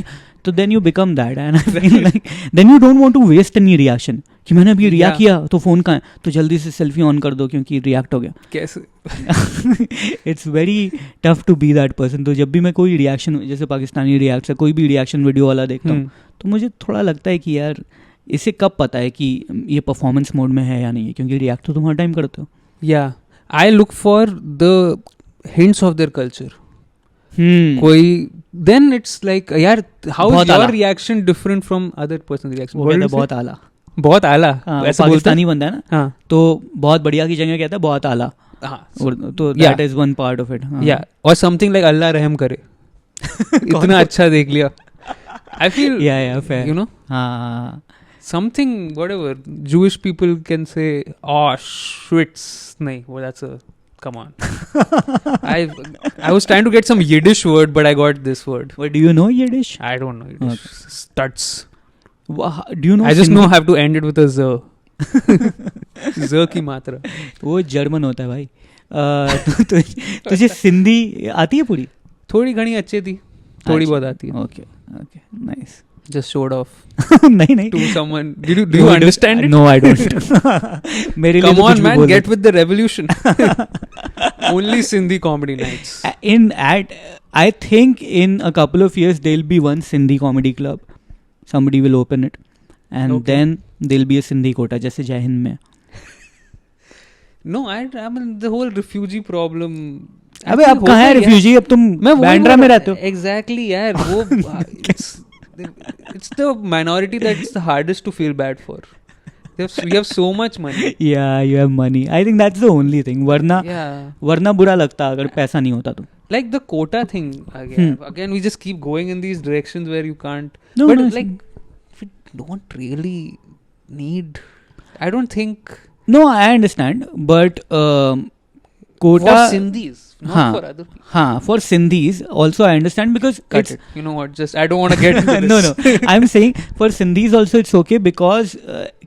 तो then you become that, and I feel like then you don't want to waste any reaction. कि मैंने अभी रिएक्ट किया तो फ़ोन कहाँ है, तो जल्दी से सेल्फी ऑन कर दो क्योंकि रिएक्ट हो गया. कैसे? It's very tough to be that person. तो जब भी मैं कोई रिएक्शन, जैसे पाकिस्तानी रिएक्ट, कोई भी रिएक्शन वीडियो वाला देखता हूँ तो मुझे थोड़ा लगता है कि यार इसे कब पता है कि ये परफॉर्मेंस मोड में है या नहीं है, क्योंकि रिएक्ट तो तुम हर टाइम करते हो. या I look for the hints of their culture. कोई then it's like यार how is your reaction different from other person's reaction? बहुत आला. बहुत आला ऐसा पाकिस्तानी बंदा है ना, तो बहुत बढ़िया की जगह कहता है बहुत आला. तो that is one part of it. Yeah, or something like अल्लाह रहम करे. इतना अच्छा देख लिया. I feel fair. You know, something whatever Jewish people can say Auschwitz. नहीं, well that's a come on. I was trying to get some Yiddish word, but I got this word. What, do you know Yiddish? I don't know Yiddish. Okay. Studs. Do you know? I just know I have to end it with a z. z की मात्रा. वो German होता है भाई. तुझे सिंधी आती है पूरी? थोड़ी घनी अच्छी थी, थोड़ी बहुत आती है. Okay, nice. Just showed off. नहीं. To someone. Do you understand it? No, I don't. मेरे लिए Come on, man, get with the revolution. Only Sindhi comedy nights. I think in a couple of years there'll be one Sindhi comedy club. Somebody will open it, and then there'll be a Sindhi quota, जैसे जय हिंद में. No, I mean the whole refugee problem. अबे अब कहाँ है refugee? अब तुम बैंड्रा में रहते हो. Exactly यार, वो it's the minority that's the hardest to feel bad for. You have so much money. Yeah, you have money. I think that's the only thing. वरना बुरा लगता अगर पैसा नहीं होता तो. Like the quota thing again we just keep going in these directions where you can't. But like we don't really need. I don't think. No, I understand, but quota for Sindhis, not for other people. हाँ, for Sindhis also I understand because Cut it. You know what? Just I don't want to get into this. No. I'm saying for Sindhis also it's okay because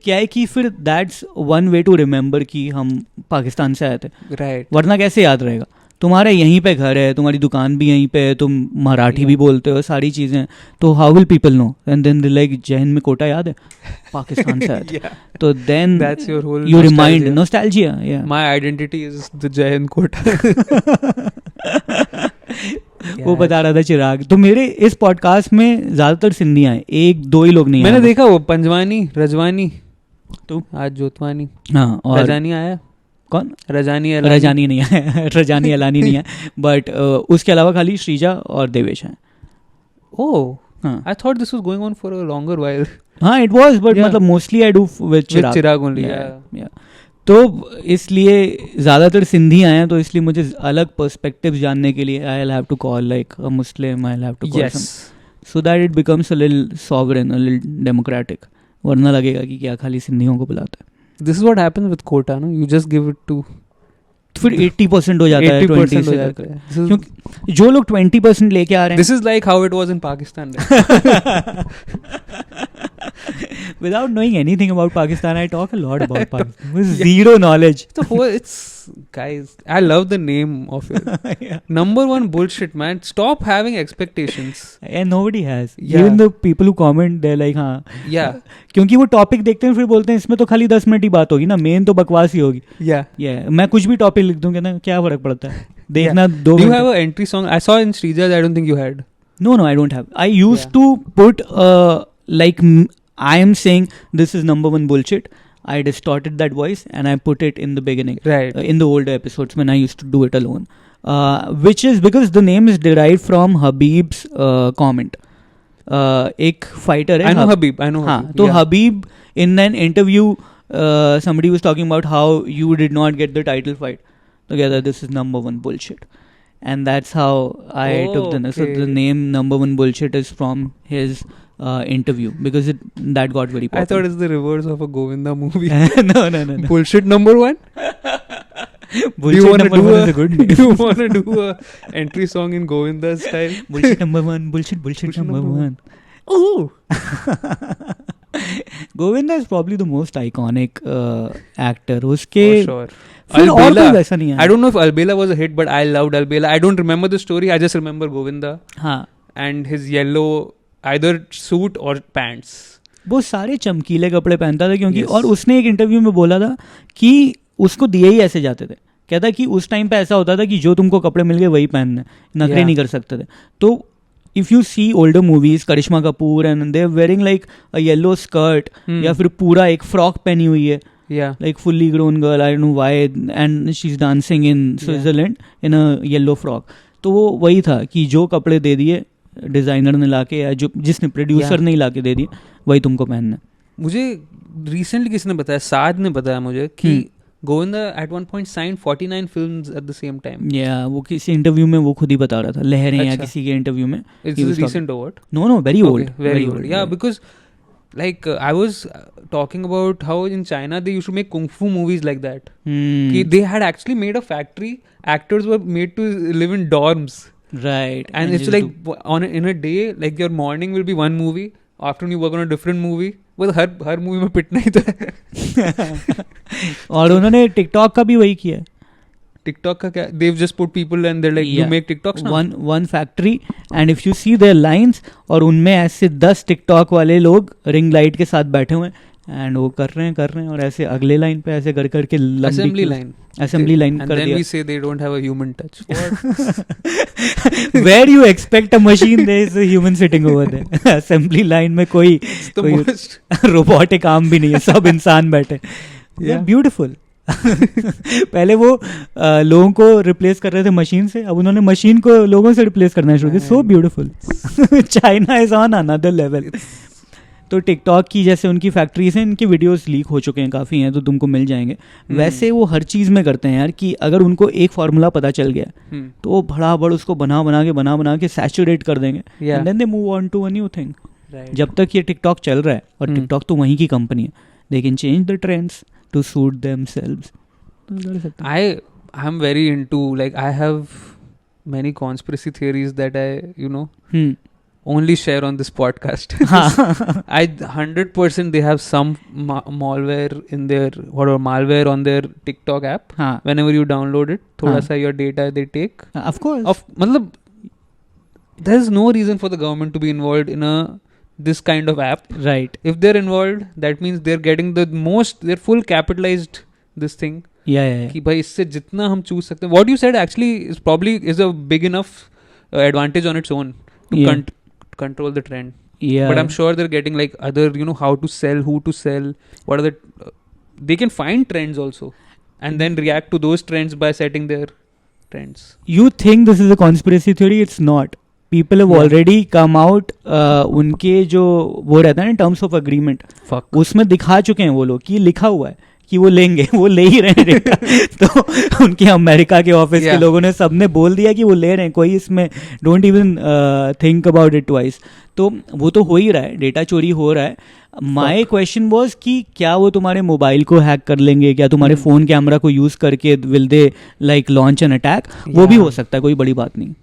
क्या है कि फिर that's one way to remember कि हम पाकिस्तान से आए थे. Right. वरना कैसे याद रहेगा? तुम्हारा यहीं पे घर है, तुम्हारी दुकान भी यहीं पे है, तुम मराठी भी बोलते हो, सारी चीज़ें, तो how will people know? And then like Jai Hind में कोटा याद है, पाकिस्तान से आया था, तो then you remind nostalgia. My identity is the Jai Hind Kota. वो बता रहा था चिराग. तो मेरे इस पॉडकास्ट में ज़्यादातर सिंधियाँ हैं, एक दो ही लोग नहीं. मैंने देखा वो पंजवानी, रजवानी, तो आज जोतवानी, हाँ, और रजानी आया. कौन? रजानी नहीं है. रजानी अलानी नहीं है, बट उसके अलावा खाली श्रीजा और देवेश हैं. Oh, I thought this was going on for a longer while. हाँ it was, but Yeah. मतलब mostly I do with Chirag. Chirag only. Yeah. तो इसलिए ज़्यादातर सिंधी आए हैं, तो इसलिए मुझे अलग पर्सपेक्टिव्स जानने के लिए I'll have to call like a Muslim, I'll have to call Yes. so that it becomes a little sovereign, a little democratic. वरना लगेगा कि क्या खाली सिंधियों को बुलाता है. This is what happens with quota, no? You just give it to फिर 80% हो जाता है, 20 हो से जाता है. This is- क्योंकि जो लोग 20% लेके आ रहे हैं. This is like how it was in Pakistan. Without knowing anything about Pakistan, I talk a lot about Pakistan with zero knowledge. The whole, it's, guys, I love the name of it. Yeah. Number one bullshit, man. Stop having expectations. And nobody has. Yeah. Even the people who comment, they're like, हाँ. Yeah. क्योंकि वो topic देखते हैं फिर बोलते हैं इसमें तो खाली 10 मिनट ही बात होगी ना, मेन तो बकवास ही होगी. Yeah. मैं कुछ भी टॉपिक लिख दूं, कहना क्या फर्क पड़ता है, देखना 2 Do you minute. have an entry song? I saw in Srija's, I don't think you had. No, I don't have. I used Yeah. to put like I am saying this is number one bullshit. I distorted that voice and I put it in the beginning. Right. In the older episodes when I used to do it alone. Which is because the name is derived from Habib's comment. एक fighter है. I know Habib. हाँ, तो Habib in an interview somebody was talking about how you did not get the title fight. Together, this is number one bullshit. And that's how I took the name. So the name number one bullshit is from his interview because that got very popular. I thought it's the reverse of a Govinda movie. No. Bullshit number one. Bullshit number one is a good name. Do you want to do a entry song in Govinda style? Bullshit number one. Bullshit number one. Oh. Govinda is probably the most iconic actor. उसके For sure. फिर और कोई वैसा नहीं है. I don't know if Albela was a hit, but I loved Albela. I don't remember the story. I just remember Govinda. हाँ. And his yellow either suit or pants. वो सारे चमकीले कपड़े पहनता था क्योंकि Yes. और उसने एक इंटरव्यू में बोला था कि उसको दिए ही ऐसे जाते थे. कहता कि उस टाइम पे ऐसा होता था कि जो तुमको कपड़े मिल गए वही पहनने, नखरे Yeah. नहीं कर सकते थे. तो if you see older movies, Karishma Kapoor and they are wearing like a yellow skirt या फिर पूरा एक फ्रॉक पहनी हुई है. Yeah. Like fully grown girl, I don't know why, and she's dancing in Switzerland in a yellow frock. तो वो वही था कि जो कपड़े दे दिए डिजाइनर ने लाके या जो जिसने प्रोड्यूसर ने ला के दे दिए वही तुमको पहनना. मुझे रिसेंटली किसने बताया, साद ने बताया मुझे कि Govinda at one point sign 49 films at the same time. या वो किसी इंटरव्यू में वो खुद ही बता रहा था, लहरें या अच्छा. किसी के इंटरव्यू में. इट्स रिसेंट और what? No, very old. Very old. Yeah, because like I was talking about how in China they used to make kung fu movies like that. Ki they had actually made a factory. Actors were made to live in dorms. Right. And it's like in a day, like your morning will be one movie, afternoon you work on a different movie. Well, her movie में पिटना ही तो है. और उन्होंने TikTok का भी वही किया है. TikTok का क्या? They've just put people and they're like, you make TikToks now. One factory, and if you see their lines, और उनमें ऐसे 10 टिकटॉक वाले लोग रिंग लाइट के साथ बैठे हुए हैं एंड वो कर रहे हैं और ऐसे अगले लाइन पे ऐसे कर करके Assembly line. Assembly line And कर then दिया. we say they don't have a human touch. Where you expect a machine, there is a human sitting over there. Assembly line में कोई The most. रोबोटिक आर्म भी नहीं है, सब इंसान बैठे. ब्यूटीफुल. पहले वो लोगों को रिप्लेस कर रहे थे मशीन से, अब उन्होंने मशीन को लोगों से रिप्लेस करना शुरू किया. So beautiful. China is on another level. तो टिकटॉक की जैसे उनकी फैक्ट्रीज हैं, इनके वीडियोस लीक हो चुके हैं, काफ़ी हैं, तो तुमको मिल जाएंगे. वैसे वो हर चीज़ में करते हैं यार कि अगर उनको एक फार्मूला पता चल गया तो वो बड़ा उसको बना के सैचुरेट कर देंगे. And then they move on to a new thing. जब तक ये टिकटॉक चल रहा है, और टिकटॉक तो वहीं की कंपनी है, they can change the trends to suit themselves. I'm very into, like, I have many conspiracy theories that I only share on this podcast. I 100% they have some malware in their malware on their TikTok app. Whenever you download it, thoda sa your data they take. Of course. Matlab, there's no reason for the government to be involved in this kind of app. Right. If they're involved, that means they're getting they're full capitalized this thing. Yeah. कि भाई इससे जितना हम choose सकते हैं. What you said actually is a big enough advantage on its own to control the trend. Yeah. But I'm sure they're getting like other, how to sell, who to sell, what are the... they can find trends also and then react to those trends by setting their trends. You think this is a conspiracy theory? It's not. people have already come out, उनके जो वो रहता है ना terms of agreement, उसमें दिखा चुके हैं वो लोग कि लिखा हुआ है कि वो लेंगे, वो ले ही रहे हैं डेटा। तो उनके अमेरिका के ऑफिस के लोगों ने सबने बोल दिया कि वो ले रहे हैं, कोई इसमें don't even think about it twice. तो वो तो हो ही रहा है, डेटा चोरी हो रहा है। माई क्वेश्चन वॉज कि क्या वो तुम्हारे मोबाइल को हैक कर लेंगे, क्या तुम्हारे फ़ोन कैमरा को यूज़ करके will they like launch an attack? वो भी हो सकता है, कोई बड़ी बात नहीं।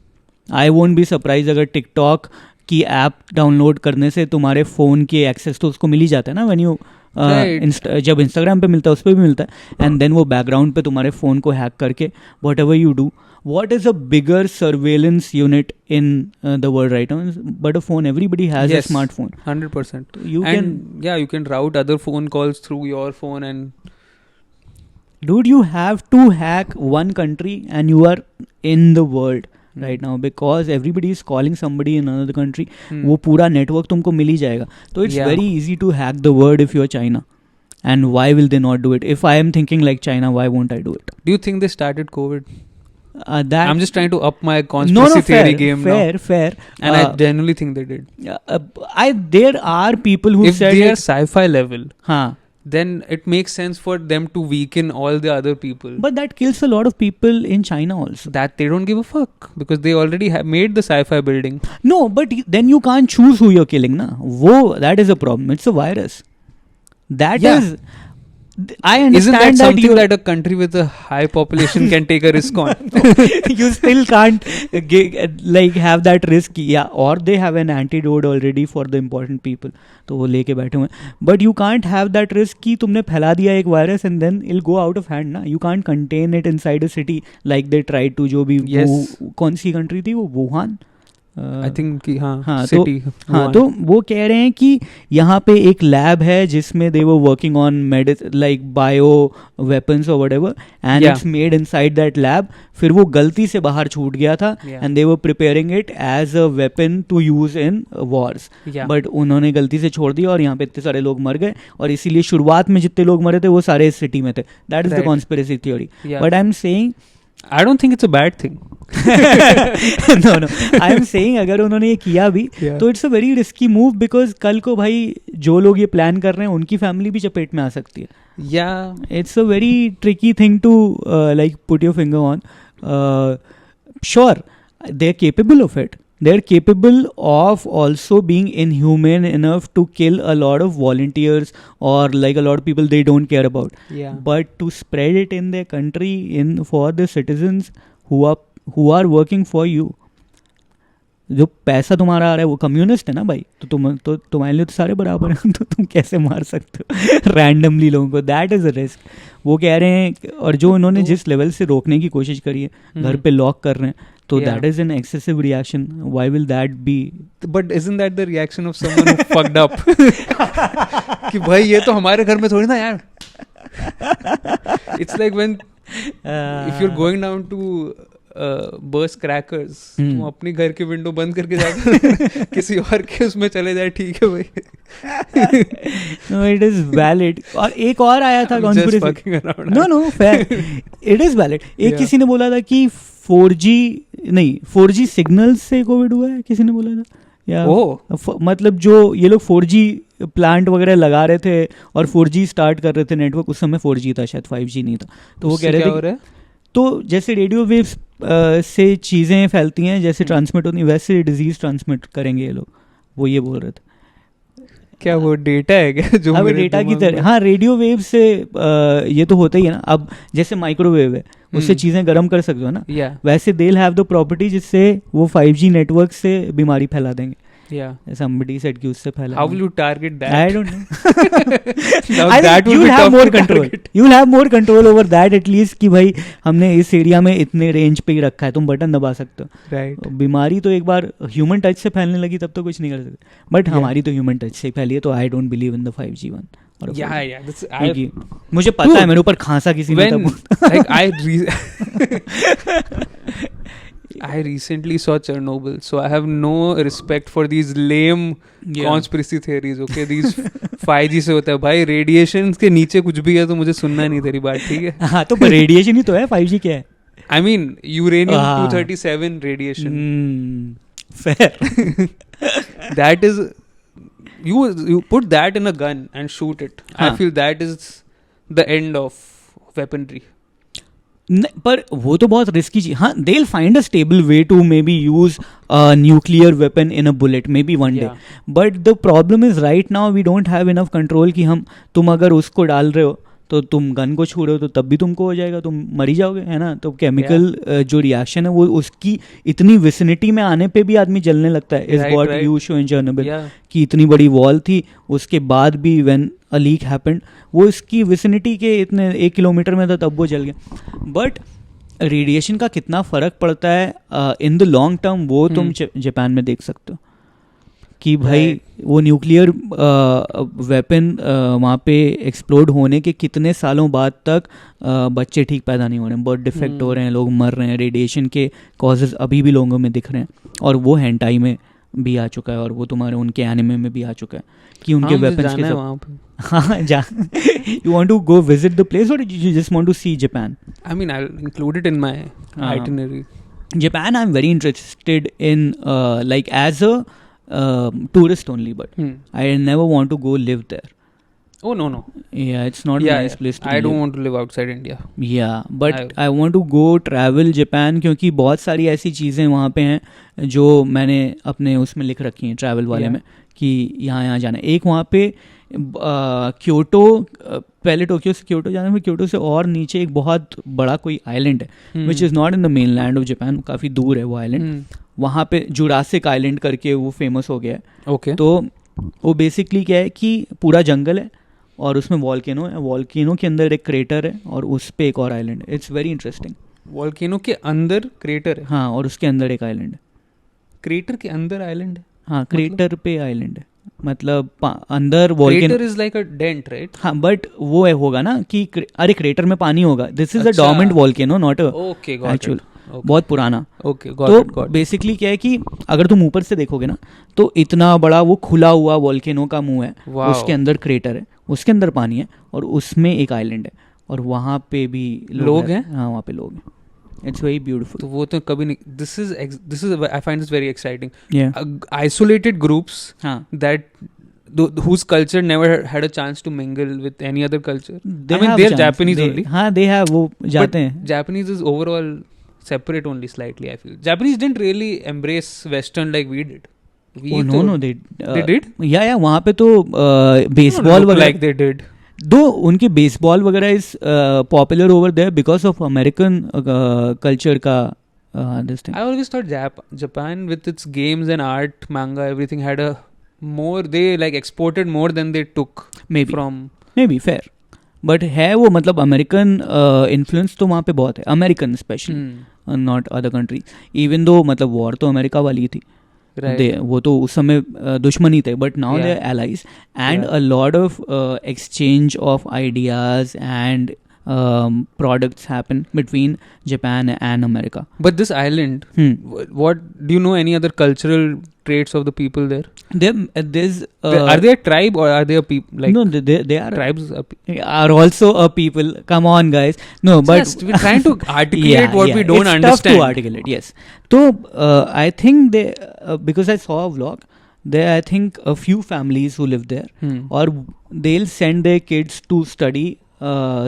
आई वोंट बी सरप्राइज अगर टिकटॉक की ऐप डाउनलोड करने से तुम्हारे फ़ोन के एक्सेस तो उसको मिल ही जाता है ना, व्हेन यू जब इंस्टाग्राम पे मिलता है उस पर भी मिलता है, एंड देन वो बैकग्राउंड पे तुम्हारे फ़ोन को हैक करके what ever you do. What is a bigger surveillance unit in the world right now? But a phone, everybody has a smartphone. 100%. You can route other phone calls through your phone and. Dude, you have to hack one country and you are in the world right now because everybody is calling somebody in another country. वो पूरा network तुमको मिल ही जाएगा. So it's very easy to hack the world if you're China. And why will they not do it? If I am thinking like China, why won't I do it? Do you think they started COVID? I'm just trying to up my conspiracy theory game now. Fair. And I genuinely think they did. There are people who if said they are sci-fi level, then it makes sense for them to weaken all the other people. But that kills a lot of people in China also. That they don't give a fuck because they already have made the sci-fi building. No, but then you can't choose who you're killing, na? That is a problem. It's a virus. That is... I understand. Isn't that something that a country with a high population can take a risk on? You still can't have that risk. Yeah, or they have an antidote already for the important people. तो वो लेके बैठे हुए हैं. But you can't have that risk कि तुमने फैला दिया एक virus and then it'll go out of hand ना. You can't contain it inside a city like they tried to. जो भी कौन सी कंट्री थी वो, वुहान आई थिंक कि सिटी। तो वो कह रहे हैं कि यहाँ पे एक लैब है जिसमें they were working on like bio weapons और whatever and it's made inside that lab. फिर वो गलती से बाहर छूट गया था and they were preparing it as a weapon to use in wars, but उन्होंने गलती से छोड़ दिया और यहाँ पे इतने सारे लोग मर गए और इसीलिए शुरुआत में जितने लोग मरे थे वो सारे इस सिटी में थे। That is the conspiracy theory, but I am saying I don't think it's a bad thing. No, I am saying अगर उन्होंने ये किया भी तो it's a very risky move because कल को भाई जो लोग ये प्लान कर रहे हैं उनकी फैमिली भी चपेट में आ सकती है। It's a very tricky thing to like put your finger on. Sure they are capable of it, they are capable of also being inhumane enough to kill a lot of volunteers or like a lot of people they don't care about, but to spread it in their country for the citizens who are working for you, जो पैसा तुम्हारा आ रहा है वो communist है ना भाई, तो तुम्हारे लिए तो सारे बराबर हैं, तो तुम कैसे मार सकते हो रैंडमली लोगों को? That is a risk. वो कह रहे हैं और जो उन्होंने जिस लेवल से रोकने की कोशिश करी है घर पे लॉक कर रहे हैं, तो that is an excessive reaction. Why will that be? But isn't that the reaction of someone who fucked up कि भाई ये तो हमारे घर में थोड़ी ना यार। It's like when if you are going down to burst crackers, तुम अपनी घर की विंडो बंद करके जाकर किसी और के उसमें चले जाए, ठीक है भाई। No it is valid. और एक और आया था conspiracy, no fair, it is valid. एक किसी ने बोला था कि 4G सिग्नल से कोविड हुआ है, किसी ने बोला था या मतलब जो ये लोग 4G प्लांट वगैरह लगा रहे थे और 4G स्टार्ट कर रहे थे नेटवर्क, उस समय 4G था शायद, 5G नहीं था। तो वो कह रहे थे तो जैसे रेडियो वेव्स से चीज़ें फैलती हैं, जैसे ट्रांसमिट होती हैं, वैसे डिजीज़ ट्रांसमिट करेंगे ये लोग, वो ये बोल रहे थे। क्या वो डेटा है क्या जो अब डेटा की तरह? हाँ, रेडियो वेव से ये तो होता ही है ना। अब जैसे माइक्रोवेव है उससे चीज़ें गर्म कर सकते हो ना, वैसे they will have the property जिससे वो 5G नेटवर्क से बीमारी फैला देंगे। Somebody said कि उससे फैला। How will you target that? I don't know. I think you'll have more control. You'll have more control over that at least कि भाई हमने इस एरिया में इतने रेंज पे ही रखा है, तुम बटन दबा सकते हो। Right. बीमारी तो एक बार ह्यूमन टच से फैलने लगी तब तो कुछ नहीं कर सकते, बट हमारी तो ह्यूमन टच से फैली है, तो I don't believe in the 5G one. मुझे पता है मेरे ऊपर खांसा किसी ने I recently saw Chernobyl, so I have no respect for these lame conspiracy theories. Okay, these 5G से होता है भाई, रेडिएशन के नीचे कुछ भी है तो मुझे सुनना नहीं तेरी बात, ठीक है? हाँ, तो रेडिएशन ही तो है, 5G क्या है? I mean uranium 237 radiation. Fair. That is, you put that in a gun and shoot it. I feel that is the end of weaponry. पर वो तो बहुत रिस्की चीज. हाँ, they'll find a stable way to maybe use a nuclear weapon in a bullet maybe one day. But the problem is right now we don't have enough control कि तुम अगर उसको डाल रहे हो तो तुम गन को छू रहे हो तो तब भी तुमको हो जाएगा, तुम मरी जाओगे, है ना. तो केमिकल जो रिएक्शन है वो उसकी इतनी विसिनिटी में आने पे भी आदमी जलने लगता है. Is what you show in Chernobyl कि इतनी बड़ी वॉल थी, उसके बाद भी व्हेन अ लीक हैपेंड वो इसकी विसिनिटी के इतने 1 किलोमीटर में था तब वो जल गया. बट रेडिएशन का कितना फ़र्क पड़ता है इन द लॉन्ग टर्म वो तुम जापान में देख सकते हो कि भाई वो न्यूक्लियर वेपन वहाँ पे एक्सप्लोड होने के कितने सालों बाद तक बच्चे ठीक पैदा नहीं हो रहे हैं, बर्थ डिफेक्ट हो रहे हैं, लोग मर रहे हैं, रेडिएशन के कॉजेज अभी भी लोगों में दिख रहे हैं. और वो हेंटाई में भी आ चुका है और वो तुम्हारे उनके एनिमे में भी आ चुका है कि उनके वेपन्स के सब. हाँ जा. You want to go visit the place or you just want to see Japan? I mean, I'll include it in my itinerary. Japan, I'm very interested in like as a tourist only, but I never want to go live there. Oh no. Yeah, it's not a nice place to I don't want to live outside India. Yeah, but I want to go travel Japan क्योंकि बहुत सारी ऐसी चीज़ें वहाँ पे हैं जो मैंने अपने उसमें लिख रखी हैं ट्रैवल वाले में कि यहाँ जाना है. एक वहाँ पे क्योटो, पहले टोक्यो से क्योटो जाना है, क्योटो से और नीचे एक बहुत बड़ा कोई आइलैंड है which is not in the main land of Japan, काफ़ी दूर है वो आइलैंड. वहाँ पे जुरासिक आइलैंड करके वो फेमस हो गया है. ओके. तो वो बेसिकली क्या है कि पूरा जंगल है और उसमें वॉल्केनो है, वॉल्केनो के अंदर एक क्रेटर है और उस पे एक और आइलैंड है. It's very interesting. वॉल्केनो के अंदर क्रेटर है? हाँ, और उसके अंदर एक आइलैंड है. क्रेटर के अंदर आइलैंड है? हाँ, क्रेटर पे आइलैंड है, मतलब अंदर volcano. Crater is like a dent, right? हाँ, बट वो है होगा ना कि अरे क्रेटर में पानी होगा. This is a dormant volcano, not a actual. बहुत पुराना. ओके, तो बेसिकली क्या है कि अगर तुम ऊपर से देखोगे ना तो इतना बड़ा वो खुला हुआ वॉल्केनो का मुंह है, उसके अंदर क्रेटर है, उसके अंदर पानी है और उसमें एक आइलैंड है और वहाँ पे भी लोग हैं. हाँ, वहाँ पे लोग हैं. It's very beautiful. तो वो तो कभी नहीं. This is I find this very exciting. Isolated groups that whose culture never had a chance to mingle with any other culture. I mean, they're Japanese only. हाँ, they have, वो जाते हैं. Japanese is overall separate only slightly, I feel. Japanese didn't really embrace Western like we did. No, they did? Yeah, वहाँ पे तो baseball वगैरह. Like they did. Though उनकी baseball वगैरह is popular over there because of American culture का this thing. I always thought Japan with its games and art, manga, everything had a more, they like exported more than they took. Maybe fair. But है वो, मतलब American influence तो वहाँ पे बहुत है, American specially, not other country. Even though मतलब war तो अमेरिका वाली थी, वो तो उस समय दुश्मनी थे, but now they are allies and a lot of exchange of ideas and products happen between Japan and America. But this island, what do you know? Any other cultural traits of the people there? There's are they a tribe or are they a people? Like no, they are tribes. Are also a people. Come on, guys. No, but just, we're trying to articulate what we don't understand. It's tough to articulate. Yes. So I think they because I saw a vlog. There, I think a few families who live there, or they'll send their kids to study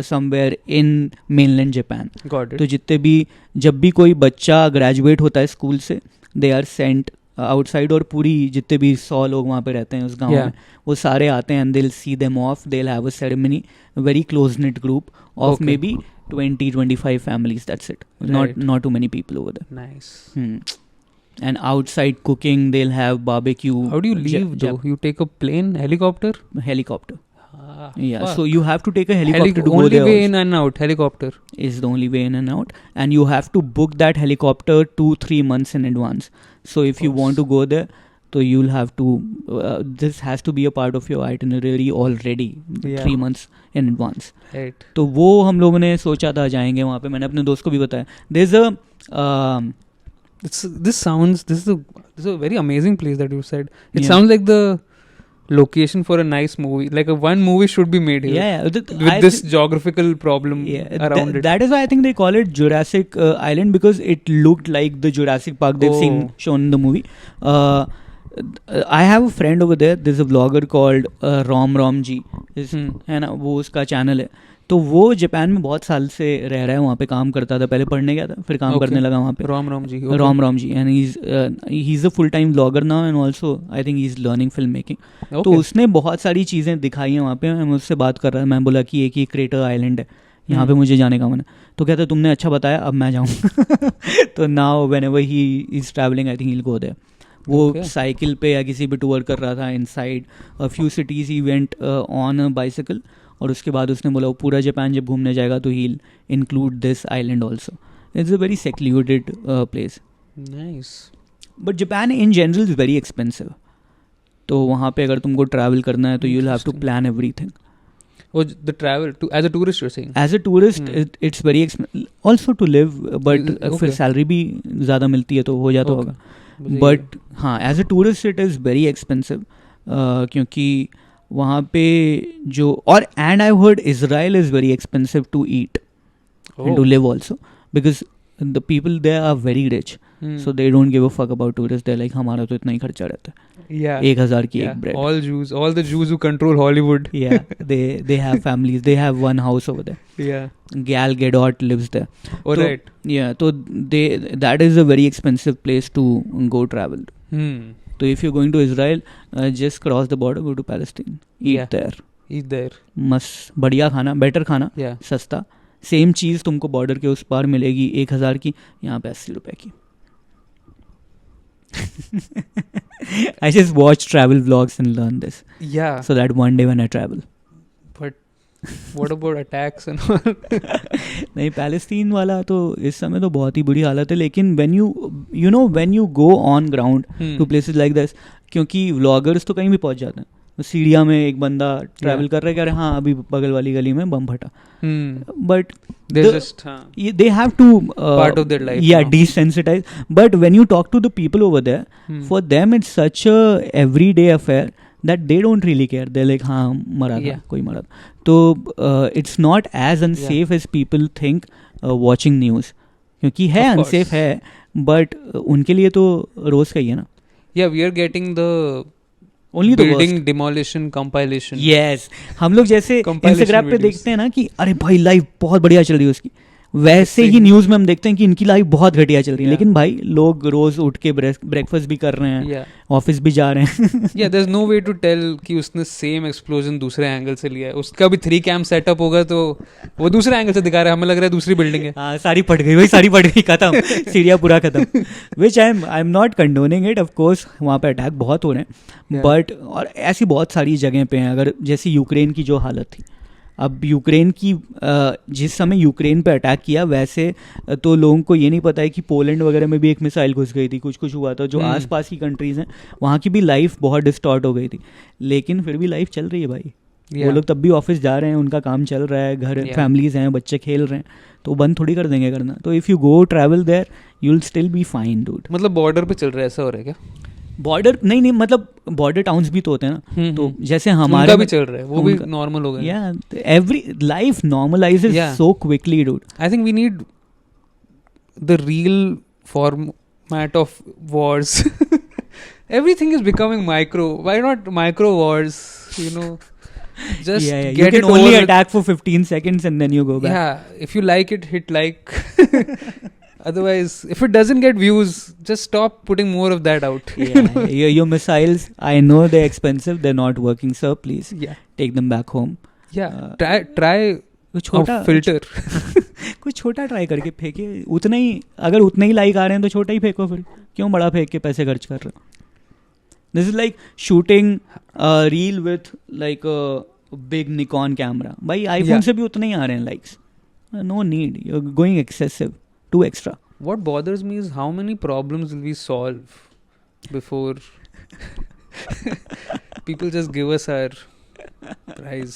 somewhere in mainland Japan. Got it. तो जितने भी जब भी कोई बच्चा graduate होता है school से, दे आर सेंट आउटसाइड, और पूरी जितने भी 100 लोग वहाँ पे रहते हैं उस गांव में, वो सारे आते हैं and they'll see them off. They'll have a ceremony, a very close knit group of maybe 20-25 families. That's it. Right. Not too many people over there. Nice. And outside cooking, they'll have barbecue. How do you leave though? You take a plane, helicopter? Helicopter. Yeah, so you have to take a helicopter to go there. Only way in and out, helicopter is the only way in and out, and you have to book that helicopter 2-3 months in advance. So if you want to go there, so you'll have to this has to be a part of your itinerary already 3 months in advance. Right. तो वो हम लोगों ने सोचा था जाएंगे वहाँ पे. मैंने अपने दोस्त को भी बताया. There's a this is a very amazing place that you said. It sounds like the location for a nice movie. Like one movie should be made here. Yeah. With this geographical problem around it. That is why I think they call it Jurassic Island, because it looked like the Jurassic Park they've shown in the movie. I have a friend over there. There's a vlogger called Rom G. है ना, वो उसका channel है. तो वो Japan में बहुत साल से रह रहा है, वहाँ पे काम करता था, पहले पढ़ने गया था, फिर काम करने लगा वहाँ पे. Rom ji, and he's a full time vlogger now, and also I think he's learning filmmaking. तो उसने बहुत सारी चीज़ें दिखाई हैं वहाँ पे. मैं उससे बात कर रहा था, मैं बोला कि एक ही क्रेटर आइलैंड है, यहाँ पे मुझे जाने का मन है. तो कहता तुमने अच्छा बताया, अब मैं जाऊँ. तो now whenever he is travelling I think he will go there. वो साइकिल पे या किसी पे टूर कर रहा था inside a few cities. He went on a bicycle, और उसके बाद उसने बोला वो पूरा जापान जब घूमने जाएगा तो ही include this island also. It's a very secluded place. Nice. But Japan in general is very expensive. तो वहाँ पे अगर तुमको ट्रैवल करना है तो you will have to plan everything. Oh, the travel to as a tourist, you're saying? As a tourist, it's very expensive. Also to live, but फिर salary भी ज़्यादा मिलती है तो हो जाता होगा. But हाँ, as a tourist it is very expensive. क्योंकि वहाँ पे जो और and I've heard Israel is very expensive to eat and to live also, because the people there are very rich. So they don't give a fuck about tourists. They're like हमारा तो इतना ही खर्चा रहता है. 1,000 की एक bread. All the Jews who control Hollywood. Yeah, they have families. They have one house over there. Yeah. Gal Gadot lives there. Oh, so, right. Yeah, so that is a very expensive place to go travel. So if you're going to Israel, just cross the border, go to Palestine. Eat there. मस्त बढ़िया खाना, better खाना, सस्ता. Same चीज़ तुमको border के उस पार मिलेगी 1,000 की, यहाँ पे 80 रुपए की. I just watch travel vlogs and learn this. Yeah. So that one day when I travel. But what about attacks and all? नहीं, पैलेस्टीन वाला तो इस समय तो बहुत ही बुरी हालत है. लेकिन when you go on ground to places like this, क्योंकि व्लॉगर्स तो कहीं भी पहुंच जाते हैं. सीरिया में एक बंदा ट्रैवल कर रहा है, कह रहे हाँ अभी बगल वाली गली में बम फटा. But they have to part of their life. Yeah, desensitize. But when you talk to the people over there, for them it's such a everyday affair that they don't really care. They're like हाँ मरा था, कोई मरा था. तो it's not as unsafe as people think watching news. क्योंकि है unsafe है, but उनके लिए तो रोज का ही है ना. Yeah, we are getting the Only building demolition compilation. Yes, हम लोग जैसे इंस्टाग्राम पे देखते हैं ना कि अरे भाई लाइफ बहुत बढ़िया चल रही है उसकी, वैसे ही न्यूज़ में हम देखते हैं कि इनकी लाइफ बहुत घटिया चल रही है. लेकिन भाई लोग रोज उठ के ब्रेकफास्ट भी कर रहे हैं, ऑफिस भी जा रहे हैं. Yeah, there's no way to tell कि उसने सेम एक्सप्लोजन दूसरे एंगल से लिया है. उसका भी 3 कैम सेटअप होगा तो वो दूसरे एंगल से दिखा रहा है, हमें लग रहा है दूसरी बिल्डिंग है. हाँ, सारी पट गई, वही सारी पट गई, खत्म. सीरिया पूरा खत्म. Which I am not condoning it. Of course वहाँ पे अटैक बहुत हो रहे हैं, बट और ऐसी बहुत सारी जगह पे हैं. अगर जैसे यूक्रेन की जो हालत थी, अब यूक्रेन की जिस समय यूक्रेन पे अटैक किया, वैसे तो लोगों को ये नहीं पता है कि पोलैंड वगैरह में भी एक मिसाइल घुस गई थी, कुछ हुआ था. जो आसपास की कंट्रीज़ हैं वहाँ की भी लाइफ बहुत डिस्टॉर्ट हो गई थी, लेकिन फिर भी लाइफ चल रही है भाई. वो लोग तब भी ऑफिस जा रहे हैं, उनका काम चल रहा है, घर फैमिलीज हैं, बच्चे खेल रहे हैं, तो बंद थोड़ी कर देंगे करना. तो if you go travel there you will still be fine dude. मतलब बॉर्डर पे चल रहा है, ऐसा हो रहा है क्या? बॉर्डर नहीं, मतलब बॉर्डर टाउन्स भी तो होते हैं ना. तो जैसे हमारा भी चल रहा है, वो भी नॉर्मल हो गया. या every life normalizes so quickly dude. I think we need the real format of wars. Everything is becoming micro. Why not micro wars, you know? Just get you can it only over attack for 15 seconds and then you go back. Yeah, if you like it, hit like. Otherwise, if it doesn't get views, just stop putting more of that out. Your missiles, I know they're expensive, they're not working, sir. Please take them back home. Try छोटा filter. कुछ छोटा try करके फेंके. उतना ही, अगर उतने ही like आ रहे हैं तो छोटा ही फेंको. फिर क्यों बड़ा फेंक के पैसे खर्च कर रहे हो? This is like shooting a reel with like a big Nikon camera. भाई iPhone से भी उतने ही आ रहे हैं likes. No need. You're going excessive. Too extra. What bothers me is how many problems will we solve before people just give us our prize.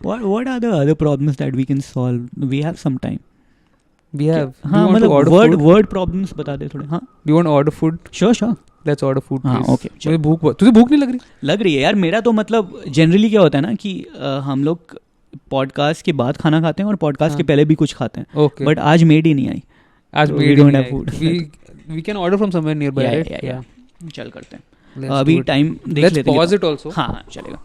What are the other problems that we can solve? We have some time. We have. हाँ, मतलब word problems बता दे थोड़े. हाँ. Do you want to order food? Sure. Let's order food हाँ please. Okay. तुझे भूख नहीं लग रही है यार. मेरा तो मतलब जनरली क्या होता है ना कि हम लोग पॉडकास्ट के बाद खाना खाते हैं और पॉडकास्ट के पहले भी कुछ खाते हैं. ओके. बट आज मेड ही नहीं आई. आज we don't have food. We can order from somewhere nearby, right? Yeah. चल करते हैं. अभी टाइम देख लेते हैं. Let's pause it also. हाँ चलेगा.